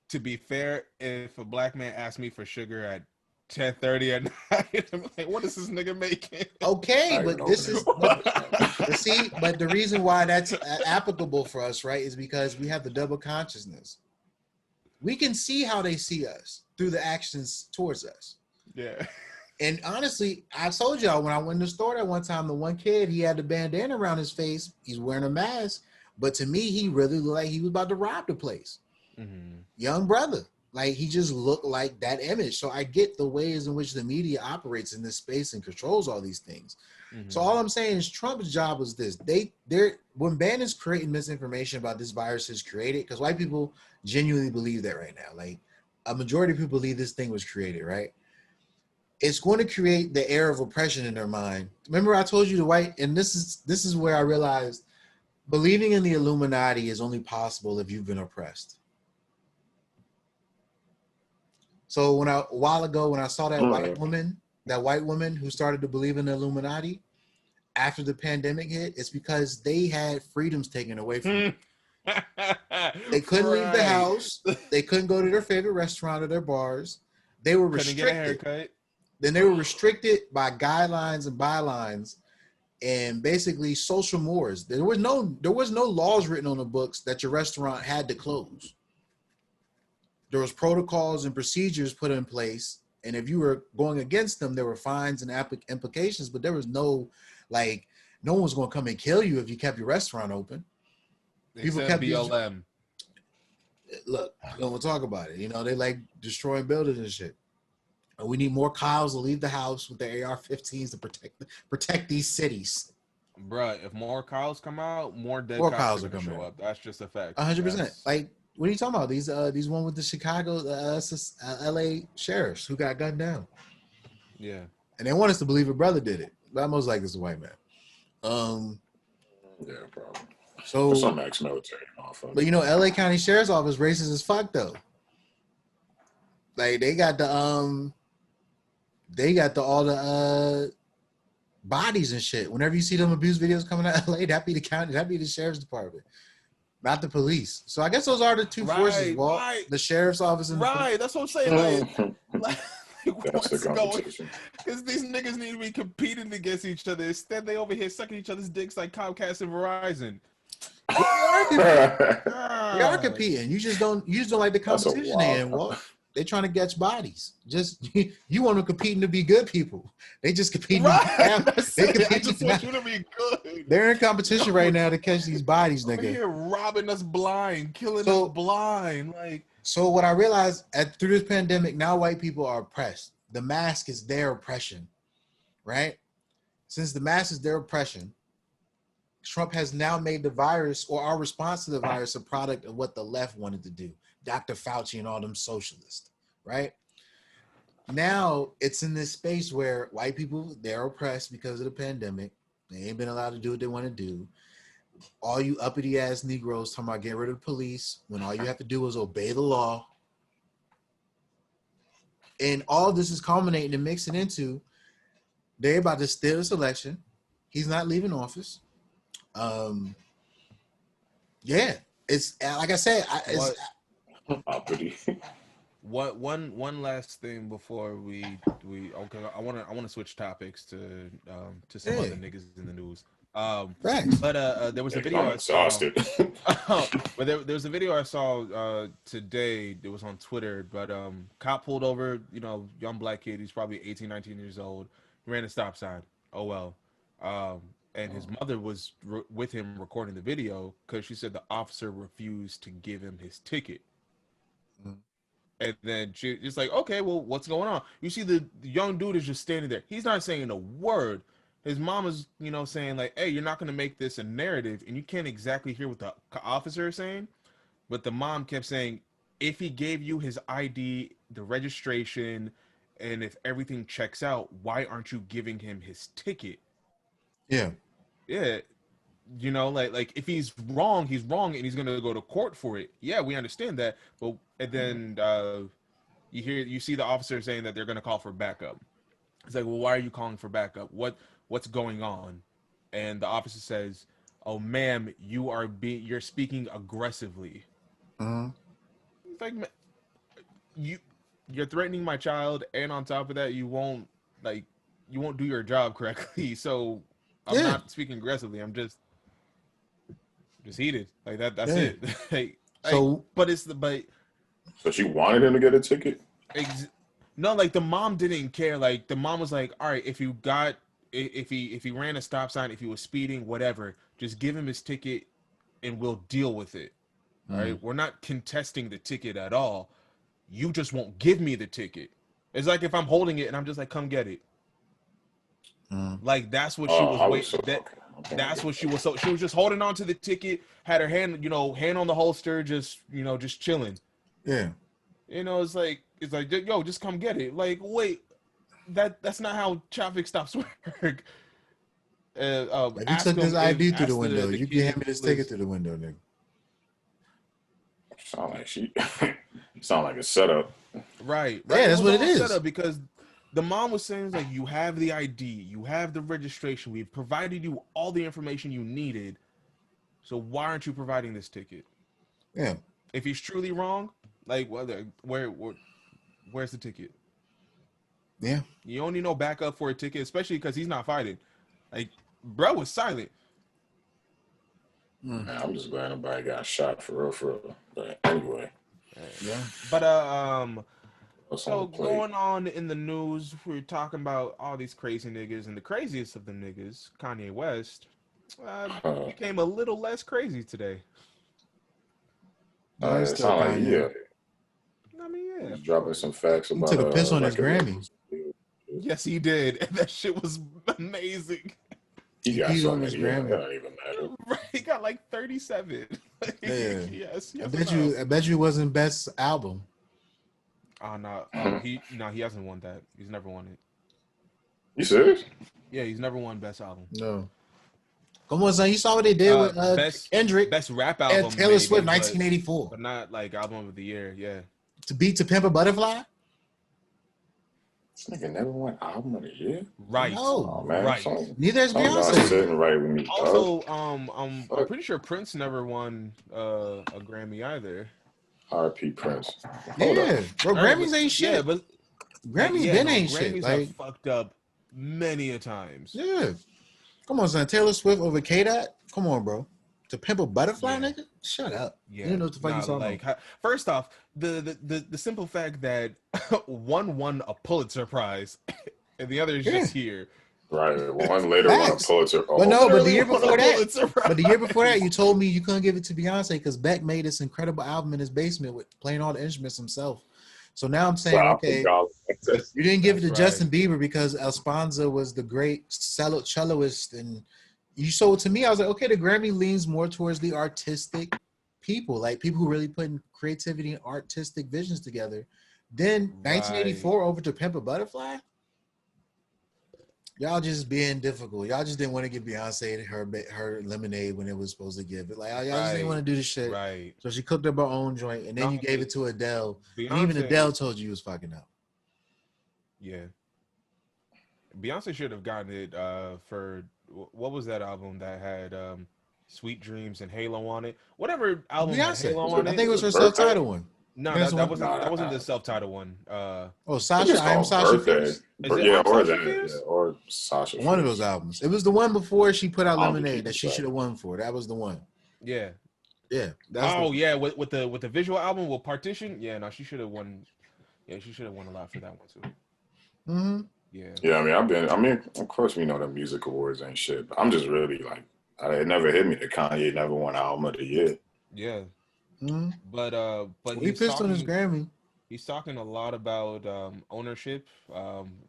to be fair, if a black man asked me for sugar at 10:30 at night, I'm like, what is this nigga making? Okay, Not even but this opening is the door. but the reason why that's applicable for us, right, is because we have the double consciousness. We can see how they see us through the actions towards us. Yeah. And honestly, I told y'all when I went to the store that one time, the one kid, he had the bandana around his face. He's wearing a mask. But to me, he really looked like he was about to rob the place. Mm-hmm. Young brother. Like, he just looked like that image. So I get the ways in which the media operates in this space and controls all these things. Mm-hmm. So all I'm saying is Trump's job was this. When Bannon's creating misinformation about this virus is created, because white people genuinely believe that right now. Like, a majority of people believe this thing was created, right? it's going to create the air of oppression in their mind. Remember, I told you the white, and this is where I realized believing in the Illuminati is only possible if you've been oppressed. So a while ago, when I saw that white woman who started to believe in the Illuminati after the pandemic hit, it's because they had freedoms taken away from them. They couldn't leave the house. They couldn't go to their favorite restaurant or their bars. They were restricted. Couldn't get a haircut. Then they were restricted by guidelines and bylines and basically social mores. There was no laws written on the books that your restaurant had to close. There was protocols and procedures put in place, and if you were going against them, there were fines and implications. But there was no one was going to come and kill you if you kept your restaurant open. People kept BLM. Look, we'll talk about it. You know, they like destroying buildings and shit. We need more Kyles to leave the house with their AR-15s to protect these cities. Bruh, if more Kyles come out, more dead cops are gonna show up. That's just a fact. 100%. Like, what are you talking about? These one with the Chicago, LA sheriffs who got gunned down. Yeah. And they want us to believe a brother did it. But I'm most likely it's a white man. Yeah, probably. So some ex-military. But you know, LA County Sheriff's Office racist as fuck though. Like they got all the bodies and shit. Whenever you see them abuse videos coming out of LA, that'd be the county, that'd be the sheriff's department, not the police. So I guess those are the two forces. Well, the sheriff's office and that's what I'm saying. Like that's the competition. Because these niggas need to be competing against each other. Instead, they over here sucking each other's dicks like Comcast and Verizon. They are competing. You just don't like the competition they in. Well, they trying to catch bodies. Just you want to compete to be good people. They just compete. I just want you to be good. They're in competition right now to catch these bodies, nigga. Over here robbing us blind, killing us blind. So what I realized through this pandemic, now white people are oppressed. The mask is their oppression, right? Since the mask is their oppression, Trump has now made the virus or our response to the virus a product of what the left wanted to do. Dr. Fauci and all them socialists, right? Now it's in this space where white people, they're oppressed because of the pandemic. They ain't been allowed to do what they want to do. All you uppity ass Negroes talking about getting rid of the police when all you have to do is obey the law. And all of this is culminating and mixing into they're about to steal this election. He's not leaving office. Yeah, it's like I said. One last thing before we okay. I want to switch topics to some other niggas in the news. But there was a video I saw. But there was a video I saw today. It was on Twitter. But cop pulled over, young black kid. He's probably 18, 19 years old. He ran a stop sign. Oh well. And his mother was with him recording the video because she said the officer refused to give him his ticket. Mm-hmm. And then she's like, okay, well, what's going on? You see the young dude is just standing there. He's not saying a word. His mom is, saying like, hey, you're not going to make this a narrative. And you can't exactly hear what the officer is saying. But the mom kept saying, if he gave you his ID, the registration, and if everything checks out, why aren't you giving him his ticket? Yeah. Yeah. Like if he's wrong, and he's going to go to court for it. Yeah, we understand that. But and then you see the officer saying that they're going to call for backup. It's like, well, why are you calling for backup? What's going on? And the officer says, oh, ma'am, you're speaking aggressively. Uh-huh. It's like, you're threatening my child, and on top of that, you won't do your job correctly. So I'm not speaking aggressively. I'm just heated. Like that. That's it. So she wanted him to get a ticket. No, like the mom didn't care. Like the mom was like, all right, if he ran a stop sign, if he was speeding, whatever, just give him his ticket, and we'll deal with it. All right, we're not contesting the ticket at all. You just won't give me the ticket. It's like if I'm holding it and I'm just like, come get it. Like that's what she was waiting. That's what she was. So she was just holding on to the ticket, had her hand, hand on the holster, just chilling. Yeah. It's like, yo, just come get it. Like, wait, that's not how traffic stops work. If you Ask took this him. ID through the Ask window, the you can kid hand me this who lives- ticket through the window, nigga. Sound like she. Sound like a setup. Right. Yeah, It that's was what it all set is. up because the mom was saying like, you have the ID, you have the registration, we've provided you all the information you needed. So why aren't you providing this ticket? Yeah. If he's truly wrong, like, where's the ticket? Yeah. You only know backup for a ticket, especially because he's not fighting. Like, bro was silent. Man, I'm just glad nobody got shot for real, for real. But anyway, Yeah. But what's on so the plate? going on in the news, we're talking about all these crazy niggas, and the craziest of the niggas, Kanye West, became a little less crazy today. No, he's It still sound like Kanye. I mean, yeah, he's of dropping course. some facts He about took a piss on his record Grammy. labels. Yes, he did, and that shit was amazing. He got peed so on his many. It Grammy. don't even matter. Right, he got like 37. Yeah. Yes, I bet you it wasn't best album. Oh no, he hasn't won that. He's never won it. You serious? Yeah, he's never won best album. No. Come on, son. You saw what they did with Kendrick best rap album, and Taylor maybe, Swift, 1984. but not like album of the year. Yeah, To beat To Pimp a Butterfly? This nigga never won album of the year. right. No. Oh man, Right. Neither is something not Beyonce. sitting right with me. Also, I'm pretty sure Prince never won a Grammy either. R.P. Prince. Hold Yeah. up. Bro, Grammys ain't shit. Yeah, but Grammys ain't shit. Grammys Like, have fucked up many a times. yeah. Come on, son. Taylor Swift over K-Dot? Come on, bro. To Pimp a Butterfly, Yeah. nigga? Shut up. Yeah, You didn't know what the fuck you talking like about. first off, the simple fact that one won a Pulitzer Prize and the other is just here. Right. One later won a Facts. Pulitzer. Oh, But no, but the Literally year won a before that, Pulitzer Prize. but the year before that, you told me you couldn't give it to Beyonce because Beck made this incredible album in his basement with playing all the instruments himself. So now I'm saying, okay, you didn't give it to That's Justin Bieber because Alfonso was the great celloist, and you sold to me. I was like, okay, the Grammy leans more towards the artistic people, like people who really putting creativity and artistic visions together. Then 1984 over to Pimp a Butterfly. Y'all just being difficult. Y'all just didn't want to give Beyonce her lemonade when it was supposed to give it. Like y'all just didn't want to do the shit. Right. So she cooked up her own joint, and then you gave it to Adele. And even Adele told you was fucking up. Yeah. Beyonce should have gotten it for what was that album that had Sweet Dreams and Halo on it? Whatever album had Halo on it. I think it was her self-titled one. No, that wasn't the self-titled one. Sasha, I Am Sasha Fierce. Or Sasha. One of those albums. It was the one before she put out Lemonade that she should have won for. That was the one. Yeah. Yeah. Yeah, with the visual album with Partition. Yeah, no, she should have won. Yeah, she should have won a lot for that one too. Mm-hmm. Yeah. Yeah, I mean, of course we know the music awards ain't shit, but I'm just really like, it never hit me that Kanye never won album of the year. Yeah. Mm-hmm. But he pissed on his Grammy. He's talking a lot about ownership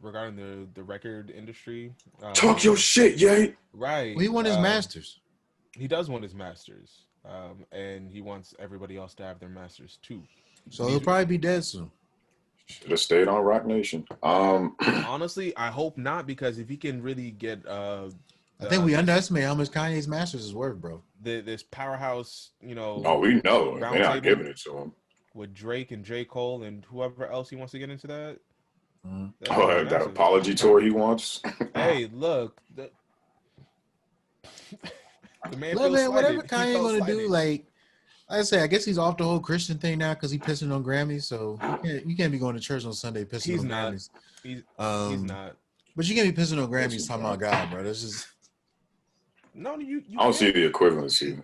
regarding the record industry. Talk your shit, yay! Right. Well, he won his masters. He does want his masters, and he wants everybody else to have their masters too. So he'll probably be dead soon. Should have stayed on Rock Nation. Honestly, I hope not, because if he can really get, I think we underestimate how much Kanye's masters is worth, bro. This powerhouse, Oh, we know. They're not giving it to him. With Drake and J. Cole and whoever else he wants to get into that. Mm-hmm. That apology tour he wants. Hey, look. The man look, man, whatever Kanye Kanye gonna do, like I say, I guess he's off the whole Christian thing now because he's pissing on Grammys. So you can't be going to church on Sunday pissing on Grammys. He's not. But you can't be pissing on Grammys talking about God, bro. That's just. No, you I don't see the equivalency.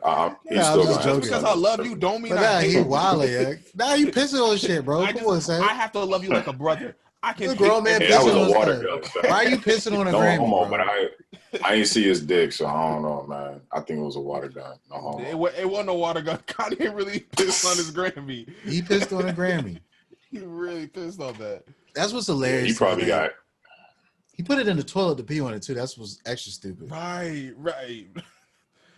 He's still just because I love you don't mean I hate you. Wilding, yeah. Nah, you pissing on shit, bro. Come on, son. I have to love you like a brother. I can. The grown man pissing on water gun. Why are you pissing on a Grammy, homo, bro? But I ain't see his dick, so I don't know, man. I think it was a water gun. No homo. It wasn't a water gun. Kanye really pissed on his Grammy. He pissed on a Grammy. He really pissed on that. That's what's hilarious. Yeah, he probably got. He put it in the toilet to pee on it too. That's what's extra stupid. Right.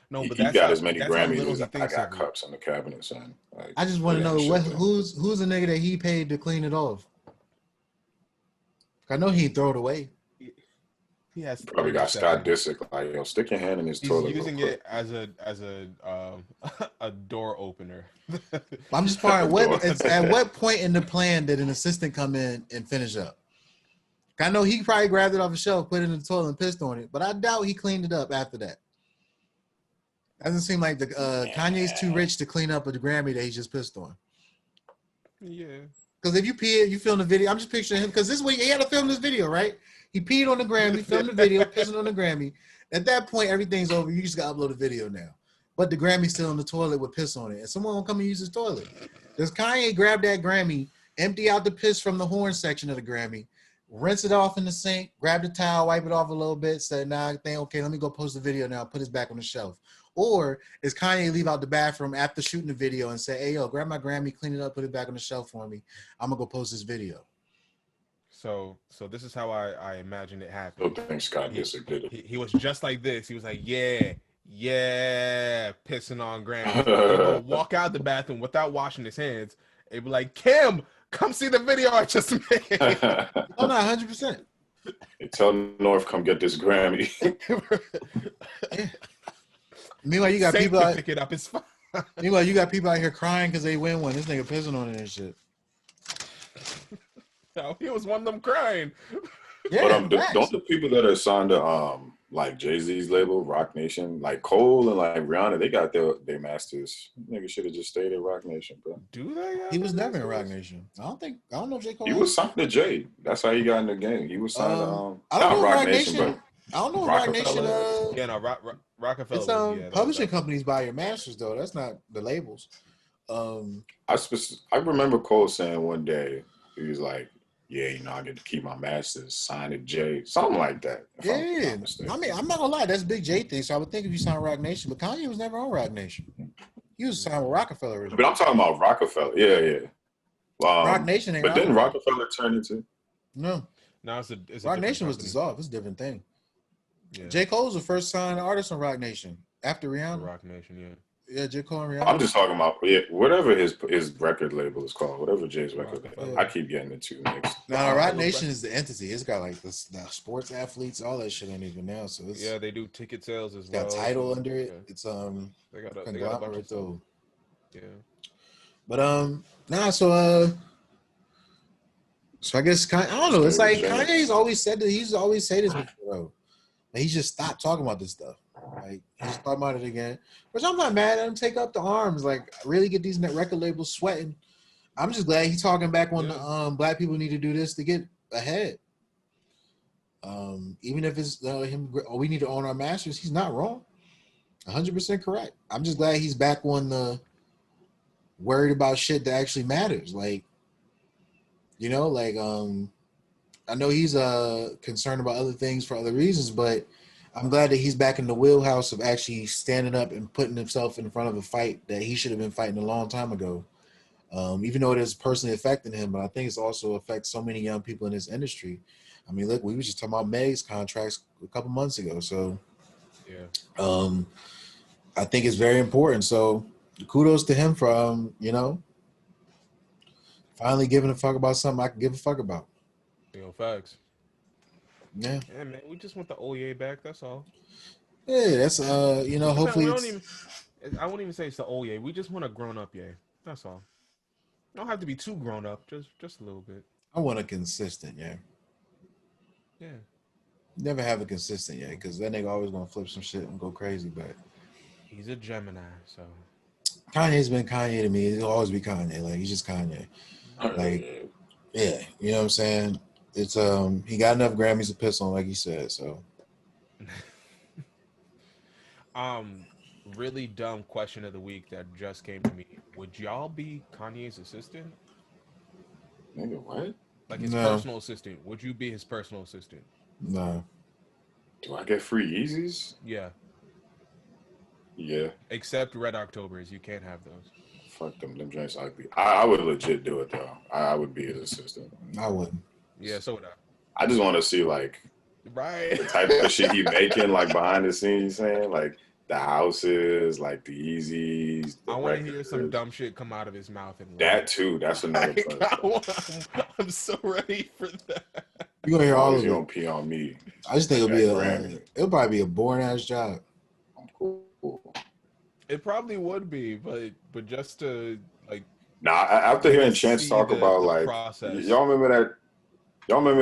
No, but he got as many Grammys as I got cups in the cabinet, son. Like, I just want to know who's the nigga that he paid to clean it off. I know he throw it away. He has Probably 30 got Scott seconds. Disick like, yo, stick your hand in his He's toilet real using quick. it as a a door opener. I'm just wondering Door. at what point in the plan did an assistant come in and finish up? I know he probably grabbed it off the shelf, put it in the toilet, and pissed on it, but I doubt he cleaned it up after that. Doesn't seem like the Kanye's too rich to clean up a Grammy that he just pissed on. Yeah. Because if you pee it, you film the video. I'm just picturing him because this week he had to film this video, right? He peed on the Grammy, filmed the video, pissing on the Grammy. At that point, everything's over. You just got to upload a video now. But the Grammy's still in the toilet with piss on it, and someone will come and use his toilet. Does Kanye grab that Grammy, empty out the piss from the horn section of the Grammy, rinse it off in the sink, grab the towel, wipe it off a little bit, say, nah, think, okay, let me go post the video now, put it back on the shelf? Or is Kanye leave out the bathroom after shooting the video and say, hey, yo, grab my Grammy, clean it up, put it back on the shelf for me. I'm going to go post this video. So this is how I imagine it I happened. don't think Scott Disick did it. He was just like this. He was like, yeah, pissing on Grammy. He go walk out the bathroom without washing his hands. He'd be like, Kim, come see the video I just made. Oh, no, 100%. Hey, tell North come get this Grammy. Yeah. Meanwhile, you got Saint people can out, pick it up. It's fine. meanwhile, you got people out here crying because they win one. This nigga pissing on it and shit. No, he was one of them crying. Yeah, But don't the people that are signed to like Jay-Z's label, Rock Nation, like Cole and like Rihanna, they got their masters. Nigga should have just stayed at Rock Nation, bro. Do they? he was never in Rock Nation. I don't know if J. Cole He was signed to Jay. That's how he got in the game. He was signed to I don't not know Rock Rock Nation, Nation. I don't know if Rock Nation. Rockefeller. Yeah, no, Rockefeller. It's yeah, publishing companies buy your masters though. That's not the labels. I remember Cole saying one day, he was like, yeah, you know, I get to keep my masters signed to Jay. Something like that. if I'm Yeah, not mistaken. I mean, I'm not gonna lie, that's Big J thing. So I would think if you signed Rock Nation, but Kanye was never on Rock Nation. He was signed with Rockefeller originally. But I'm talking about Rockefeller. Yeah. Rock Nation ain't But then Rockefeller. Rockefeller turned into No, No, it's a Rock different Nation was company. dissolved. It's a different thing. Yeah. J. Cole was the first signed artist on Rock Nation after Rihanna. Rock Nation, yeah. Yeah, J. Cole and Rihanna. I'm just talking about whatever his record label is called, whatever Jay's record label. Yeah. I keep getting the two mixed. No, Rock Nation is the entity. It's got like the sports athletes, all that shit ain't even now. So it's Yeah, they do ticket sales as it's well. got title under it. Yeah. It's They got a bunch of conglomerate stuff. though. Yeah. But so I guess I don't know. It's like Kanye's always said that he's always said this before though. And he's just stopped talking about this stuff. Like he's talking about it again. Which I'm not mad at him. Take up the arms. Like really get these record labels sweating. I'm just glad he's talking back on the black people need to do this to get ahead. Even if it's him, we need to own our masters. He's not wrong. 100% correct. I'm just glad he's back on the worried about shit that actually matters. Like, you know, like I know he's concerned about other things for other reasons, but I'm glad that he's back in the wheelhouse of actually standing up and putting himself in front of a fight that he should have been fighting a long time ago. Even though it is personally affecting him, but I think it's also affects so many young people in this industry. I mean, look, we were just talking about Meg's contracts a couple months ago, so Yeah. I think it's very important. So kudos to him for you know, finally giving a fuck about something I can give a fuck about. Facts. Yeah. Yeah, man, we just want the Oye back. That's all. Yeah, that's you know, hopefully we it's, don't even. I won't even say it's the Oye. We just want a grown up Ye. That's all. Don't have to be too grown up. Just a little bit. I want a consistent, yeah. Yeah. Never have a consistent, yeah, because that nigga always gonna flip some shit and go crazy. But He's a Gemini, so Kanye's been Kanye to me. He'll always be Kanye. Like he's just Kanye. Like, yeah, you know what I'm saying? It's he got enough Grammys to piss on, like he said. So really dumb question of the week that just came to me. Would y'all be Kanye's assistant? Nigga, what? Like his No. personal assistant? Would you be his personal assistant? no. Do I get free Yeezys? Yeah. Yeah. Except Red Octobers. You can't have those. Fuck them. Them joints ugly. I would legit do it though. I would be his assistant. I wouldn't. Yeah, so would I. I just want to see like Right. the type of shit he making, like behind the scenes, saying like the houses, like the Yeezys. The I want to hear records. some dumb shit come out of his mouth and That too. That's another part. I'm so ready for that. You gonna As hear long all as of you it. don't pee on me, I just think that Grammy. it'll probably be a boring ass job. I'm cool. It probably would be, but just to like Now, after get to hearing Chance see talk about the like, process. y'all remember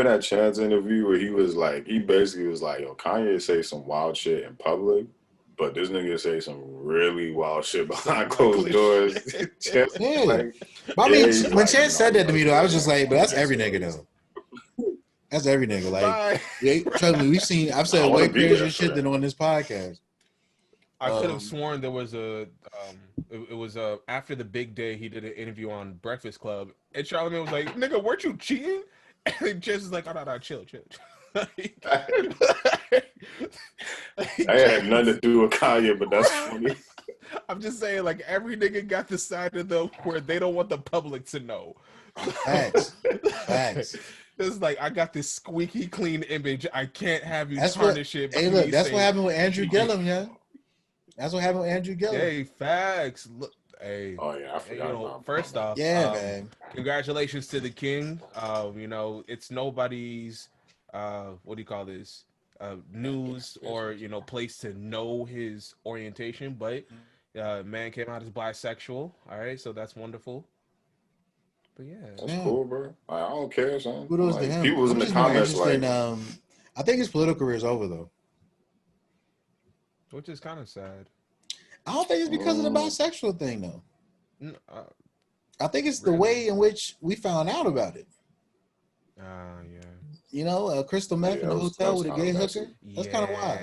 that Chance interview where he was like, he basically was like, yo, Kanye say some wild shit in public, but this nigga say some really wild shit behind closed doors. Chance Yeah. like, But I yeah, mean, he's when like, you Chance know, said I'm that to about me to though, I say was just that. like, but that's every nigga Stories. though. That's every nigga. Like, Right. trust me, I've I said want way to be there crazier for shit than that. on this podcast. I could have sworn there was it was after the big day he did an interview on Breakfast Club and Charlamagne was like, "Nigga, weren't you cheating?" And Chance is like, "Oh no, chill." I had nothing to do with Kanye, but that's funny. I'm just saying, like every nigga got the side of them where they don't want the public to know. Facts. It's like I got this squeaky clean image. I can't have you That's what. tarnish it. Hey, look, that's what happened with Andrew cheating. Gillum, yeah. That's what happened with Andrew Gillum. Hey, facts. Look, hey. Oh yeah, I forgot about. First off, Yeah, man. congratulations to the king. It's nobody's what do you call this? News or place to know his orientation, but man came out as bisexual. All right, so that's wonderful. But yeah, That's cool, bro. I don't care, son. Kudos to Like, him. people was I'm in the just more comments interested like, in. I think his political career is over though. which is kind of sad. I don't think it's because of the bisexual thing though. I think it's the Really? way in which we found out about it. Yeah. Crystal meth in the hotel with a gay hooker. That's kind of wild.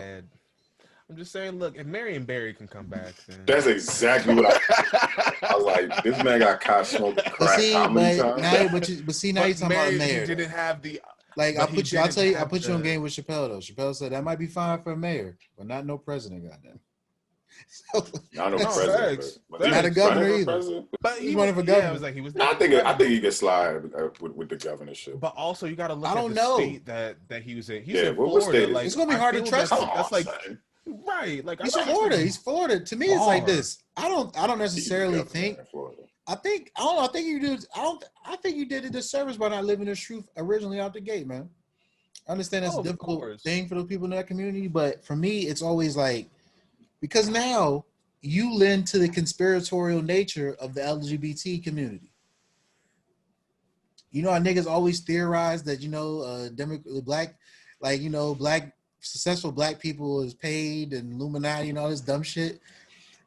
I'm just saying, look, if Marion Barry can come back, then that's exactly what I was like. This man got caught smoking crack how many times? Now you're talking about a mayor. Didn't have the Like but I'll tell you, I have put you on the- game with Chappelle though. Chappelle said that might be fine for a mayor, but not no president. Goddamn. So, Not no No, president, facts. but Not a he's governor running for either. president? But He's running for Yeah, governor. it was like he was. No, I think he could slide with the governorship. But also, you got to look I at don't the know. state that he was in. He's Yeah, in what Florida. state is Like It's gonna be hard to feel trust him. That's like son. right. Like He's I Florida. He's Florida. To me, it's like Far. this. I don't necessarily He's the governor think. in Florida. I don't know. I think you did. I think you did a disservice by not living the truth originally out the gate, man. I understand that's a Of difficult course. thing for those people in that community, but for me, it's always like because now you lend to the conspiratorial nature of the LGBT community. You know how niggas always theorize that black, black successful black people is paid and Illuminati and all this dumb shit.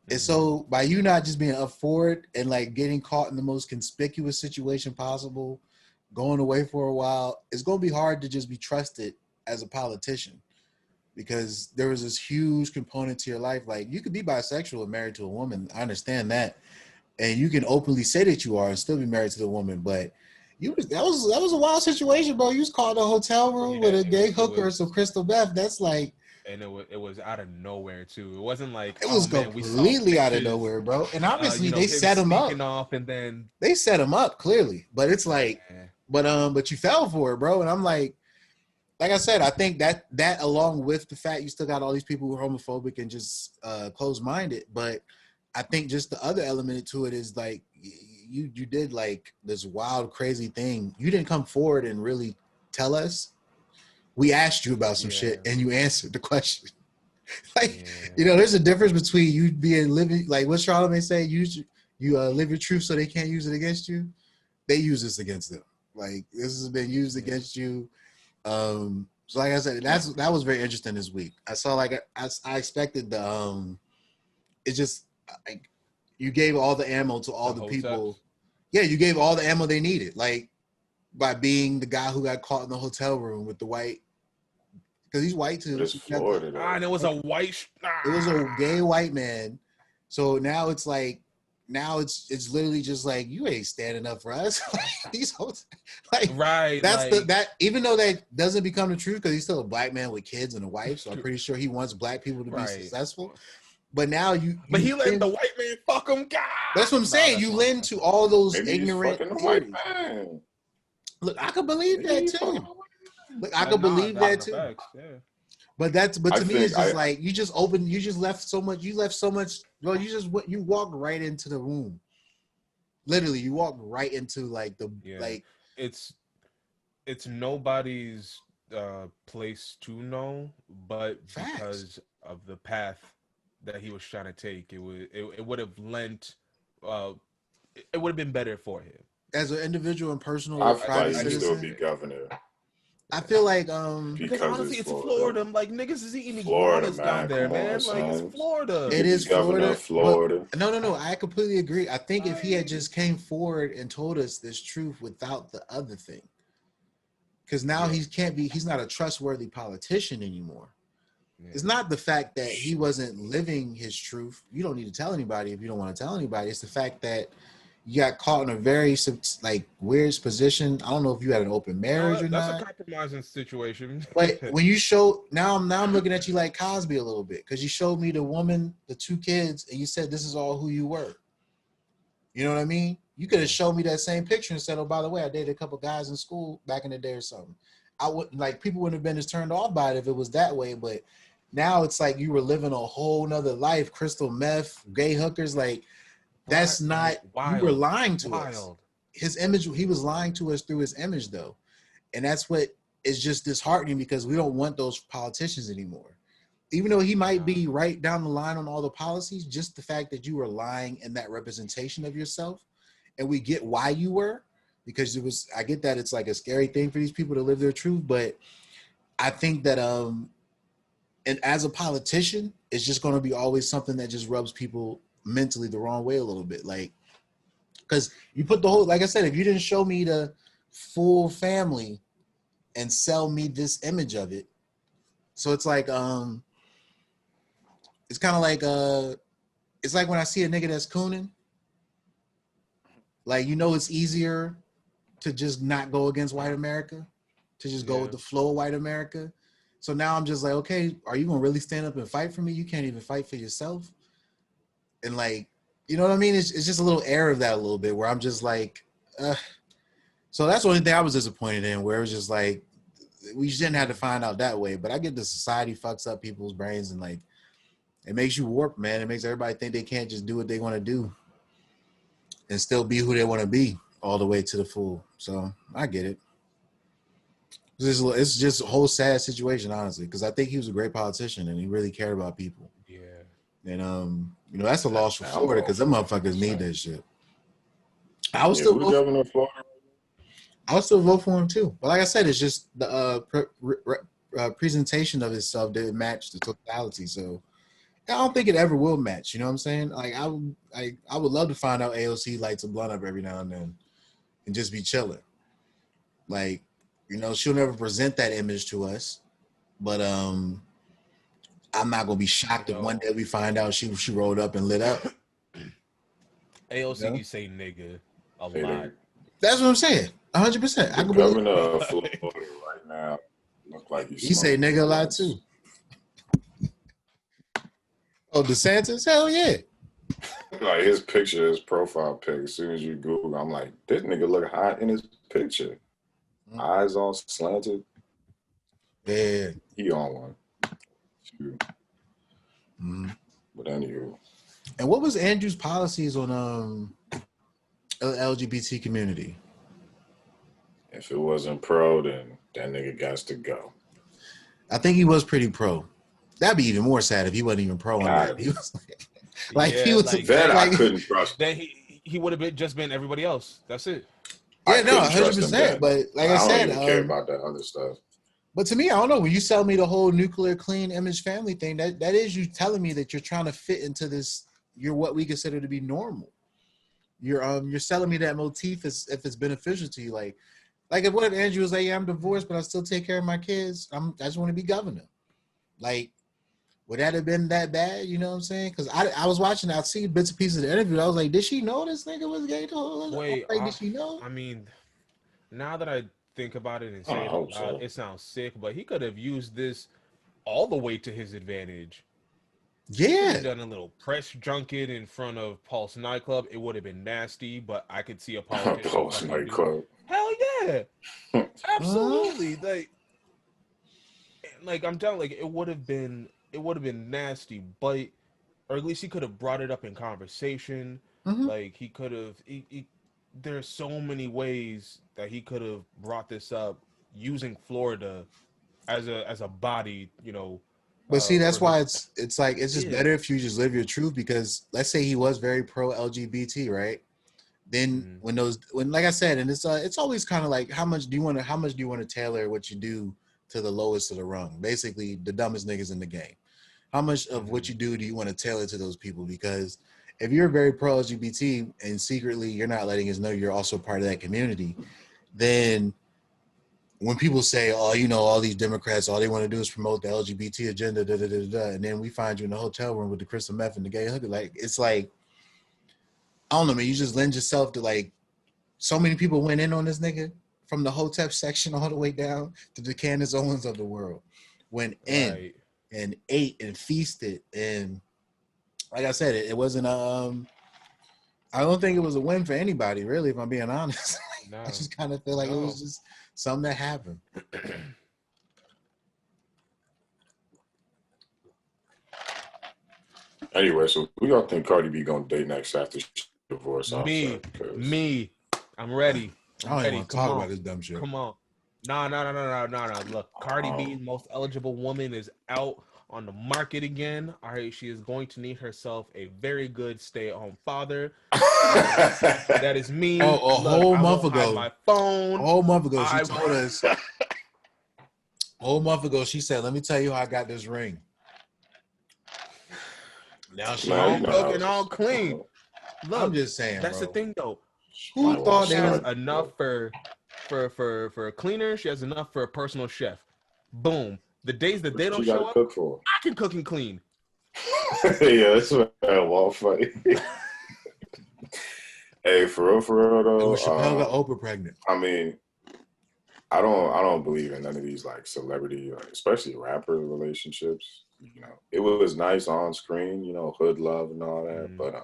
And so by you not just being up for it and like getting caught in the most conspicuous situation possible, going away for a while, it's gonna be hard to just be trusted as a politician because there was this huge component to your life. Like you could be bisexual and married to a woman. I understand that. And you can openly say that you are and still be married to the woman, but that was a wild situation, bro. You was caught in a hotel room with a gay hooker or some crystal meth. That's like, and it was out of nowhere too. It wasn't like it was completely out of nowhere, bro. And obviously they set him up. Off and then They set him up clearly, but it's like, but you fell for it, bro. And I'm like I said, I think that along with the fact you still got all these people who are homophobic and just closed-minded, but I think just the other element to it is like you did like this wild, crazy thing. You didn't come forward and really tell us. We asked you about some shit and you answered the question. There's a difference between you being living, like what Charlamagne say, you live your truth so they can't use it against you. They use this against them. Like this has been used against you. So like I said, that was very interesting this week. I saw I expected it's just like you gave all the ammo to all the people. Yeah, you gave all the ammo they needed, like by being the guy who got caught in the hotel room with the white, because he's white too. It's Florida, and it was a white. It was a gay white man. So now it's like, it's literally just like you ain't standing up for us. These hoes, right. That's even though that doesn't become the truth because he's still a black man with kids and a wife. So I'm pretty sure he wants black people to be successful. But now But he let the white man fuck him. God. That's what I'm saying. You lend to all those ignorant white man. Look, I could believe that too. Look, I could believe that too. Facts, yeah. But to me, it's just like you just left so much. Bro, you walked right into the room. Literally, you walked right into like it's nobody's place to know, but Facts. because of the path that he was trying to take, it would have lent, uh, it would have been better for him. As an individual and I personal feel I, like private I he hate to still say citizen, be it governor I feel like because because honestly, it's it's Florida. Florida. Like niggas is eating Florida, iguanas down man. there, Come on, man. Like it's son. He Florida. it could be is governor of Florida, but Florida. no. I completely agree. I think if he had I just came forward and told us this truth without the other thing, because now yeah, he can't be. He's not a trustworthy politician anymore. It's yeah. not the fact that he wasn't living his truth. You don't need to tell anybody if you don't want to tell anybody. It's the fact that you got caught in a very like weird position. I don't know if you had an open marriage No, or that's a not. compromising situation. But when you show now I'm looking at you like Cosby a little bit because you showed me the woman, the two kids, and you said this is all who you were. You know what I mean? You could have Yeah. showed me that same picture and said, "Oh, by the way, I dated a couple guys in school back in the day or something." I would like people wouldn't have been as turned off by it if it was that way. But now it's like you were living a whole nother life, crystal meth, gay hookers. Like Right, that's not you were wild, lying to us. wild. His image, he was lying to us through his image though. And that's what is just disheartening because we don't want those politicians anymore. Even though he might Nah, be right down the line on all the policies, just the fact that you were lying in that representation of yourself, and we get why you were, because it was. I get that it's like a scary thing for these people to live their truth, but I think that and as a politician, it's just going to be always something that just rubs people mentally the wrong way a little bit, like because you put the whole, like I said, if you didn't show me the full family and sell me this image of it. So it's like it's kind of like it's like when I see a nigga that's cooning, like it's easier to just not go against white America, to just go with yeah. the flow of white America. So now I'm just like, okay, are you gonna really stand up and fight for me? You can't even fight for yourself. And like, you know what I mean? It's just a little air of that a little bit where I'm just like, so that's the only thing I was disappointed in, where it was just like we shouldn't have to find out that way. But I get the society fucks up people's brains and like it makes you warp, man. It makes everybody think they can't just do what they want to do and still be who they want to be all the way to the full. So I get it. It's just a whole sad situation, honestly, because I think he was a great politician and he really cared about people. Yeah. And that's a loss for I'm Florida all because them for it. motherfuckers need that shit. I would Yeah, still who the vote. governor of Florida? I would still vote for him too. But like I said, it's just the presentation of himself didn't match the totality. So I don't think it ever will match. You know what I'm saying? Like I would love to find out AOC lights a blunt up every now and then and just be chilling. Like, she'll never present that image to us, but I'm not gonna be You shocked if one know, day we find out she rolled up and lit up. You know? AOC say nigga a Hey, lot. That's what I'm saying. 100%. I the can believe governor it. of Florida right now look like he's He say smoking nigga a lot blunts. too. Oh, DeSantis? Hell yeah. Like his picture, his profile pic. As soon as you Google, I'm like, this nigga look hot in his picture. Eyes all slanted. Yeah. He on one. Shoot. Mm-hmm. But anywho, And what was Andrew's policies on LGBT community? if it wasn't pro, then that nigga got to go. I think he was pretty pro. That'd be even more sad if he wasn't even pro on Gotta that. He be. was like he Yeah, was like That I like couldn't trust him. then he would have been just been everybody else. That's it. I yeah, no, couldn't trust him 100%. then. But like I I don't said, even care about that other stuff. but to me, I don't know. When you sell me the whole nuclear clean image family thing, that is you telling me that you're trying to fit into this. You're what we consider to be normal. You're selling me that motif as if it's beneficial to you. Like if what if Andrew was like, yeah, I'm divorced, but I still take care of my kids. I just want to be governor. Like, would that have been that bad? You know what I'm saying? Because I was watching, I see bits and pieces of the interview. I was like, did she know this nigga was gay? Wait, Like, did she know? I mean, now that I think about it and I say it out hope loud, so. it sounds sick, but he could have used this all the way to his advantage. He could Yeah. have done a little press junket in front of Pulse nightclub. It would have been nasty, but I could see a politician Post fucking do. nightclub. Hell yeah, Uh-huh. absolutely. Like I'm telling, like it would have been nasty, but or at least he could have brought it up in conversation. Mm-hmm. Like he could have. There's so many ways that he could have brought this up using Florida as a body, But see, that's for him. why it's like it's just Yeah. better if you just live your truth. Because let's say he was very pro LGBT, right? Then Mhm. when like I said, and it's always kind of like how much do you want to tailor what you do to the lowest of the rung, basically the dumbest niggas in the game. How much of what Mhm. you do you want to tailor to those people? Because if you're very pro LGBT and secretly you're not letting us know you're also part of that community, then when people say, "Oh, all these Democrats, all they want to do is promote the LGBT agenda," and then we find you in the hotel room with the crystal meth and the gay hooker, like it's like I don't know, man. You just lend yourself to like so many people went in on this nigga from the Hotep section all the way down to the Candace Owens of the world. Went in Right. and ate and feasted, and like I said, it wasn't I don't think it was a win for anybody, really, if I'm being honest. I No. just kind of feel like it No. was just something that happened. Anyway, so who y'all think Cardi B gonna date next after she divorced me, Offset? Because me. I'm ready. I I'm don't even ready. want to Come talk on. about this dumb shit. Come on. No, no, no, no, no, no, no. Look, Cardi B, most eligible woman, is out on the market again. All right, she is going to need herself a very good stay-at-home father. That is me. Oh, Look, I won't hide my a phone. whole month ago, she I told us. A whole month ago, she said, "Let me tell you how I got this ring." Now she man, all you know cook that and was all just clean. I'm Look, just saying, that's the bro. thing though. Who might want to thought they She has was start. enough for a cleaner. She has enough for a personal chef. Boom. The days that What they don't you got show to up, cook for? I can cook and clean. Yeah, that's what I wall fight. Hey, for real And though. when Chappelle got Oprah pregnant. I mean, I don't believe in none of these like celebrity, like, especially rapper relationships. It was nice on screen, hood love and all that. Mm. But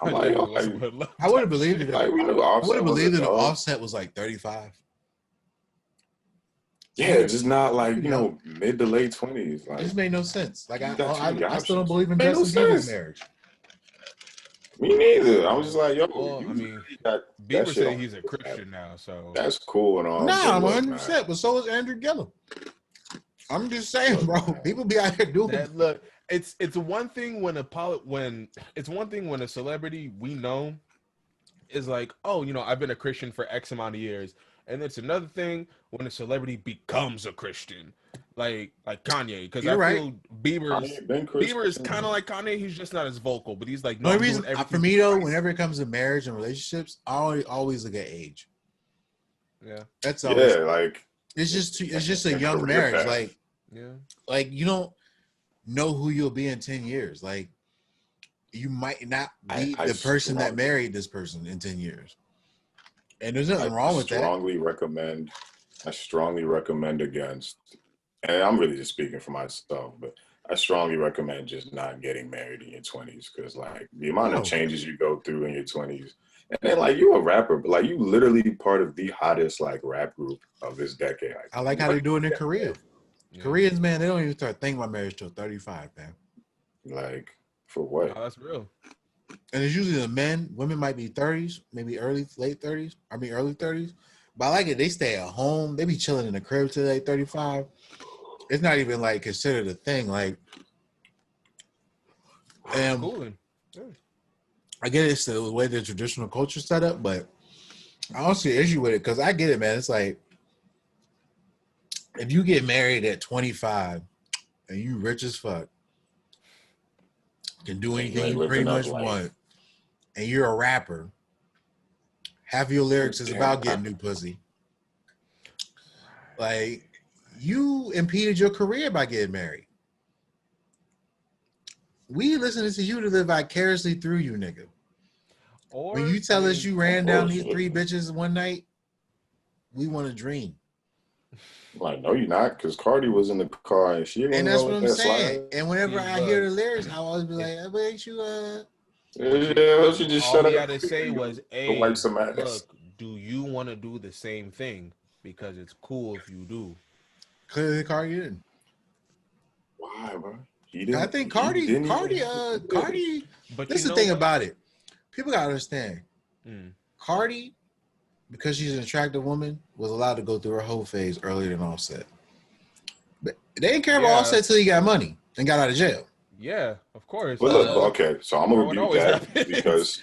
I'm Yeah, like, it oh, was some like, hood love I would have type believed it. shit. we knew I would Offset have was a believed it if dog. Offset was like 35. Yeah, just not like Young. mid to late 20s. It just Like made no sense. Like you got too many I still don't options. believe in Made no Justin Bieber's sense. marriage. Me neither. I was just like, yo, Well, I you mean, really got that Bieber shit said on. he's a Christian now, so That's cool and all, but Nah, I'm look, man. 100%. But so is Andrew Gillum. I'm just saying, Look, bro. man. People be out here doing that look. It's one thing when it's one thing when a celebrity we know is like, oh, I've been a Christian for X amount of years, and it's another thing when a celebrity becomes a Christian, like Kanye, because You're I right. feel Bieber's Kanye been Bieber is Christian. kind of like Kanye. He's just not as vocal, but he's like, The no, only I'm doing reason for everything me for though, Christ. whenever it comes to marriage and relationships, I always look at age. Yeah, That's always Yeah, like it's just a and young career marriage. path. yeah. You don't know who you'll be in 10 years. Like you might not be I the person that strong, married this person in 10 years. And there's nothing I wrong with that. strongly recommend. I strongly recommend against, and I'm really just speaking for myself, but I strongly recommend just not getting married in your 20s because, like, the amount of No. changes you go through in your 20s, and then like you're a rapper, but like you literally part of the hottest like rap group of this decade. Like, I like how what they do it in Korea. Yeah. Koreans, man, they don't even start thinking about marriage till 35, man. Like for No, what? that's real. And it's usually the men. Women might be 30s, maybe early 30s. But I like it. They stay at home. They be chilling in the crib till they 35. It's not even like considered a thing. Like, Cooling. Yeah. I get it's the way the traditional culture set up, but I don't see an issue with it because I get it, man. It's like if you get married at 25 and you rich as fuck, can do And you anything ain't you pretty living up much life. want, and you're a rapper, half your lyrics is about getting new pussy. Like, you impeded your career by getting married. We listening to you to live vicariously through you, nigga. Or When you tell us you ran Of down course, these 3 bitches one night, we want to dream. like, no, you're not, because Cardi was in the car and she And didn't that's roll what with I'm that saying. slide. And whenever See, I hear look, the lyrics, I always be like, if "But ain't you Yeah, she just all shut he up had to say was, go wipe "Hey, some ass. look, do you want to do the same thing? Because it's cool if you do." clearly Cardi didn't." Why, bro? I think He Cardi, didn't even have to do it. But this you is the know thing what? about it. People gotta understand. Mm, Cardi, because she's an attractive woman, was allowed to go through her whole phase earlier than Offset. But they didn't care about Yeah. Offset till he got money and got out of jail. Yeah, of course. But look, okay, so I'm gonna Bro, it rebuke always that happens. because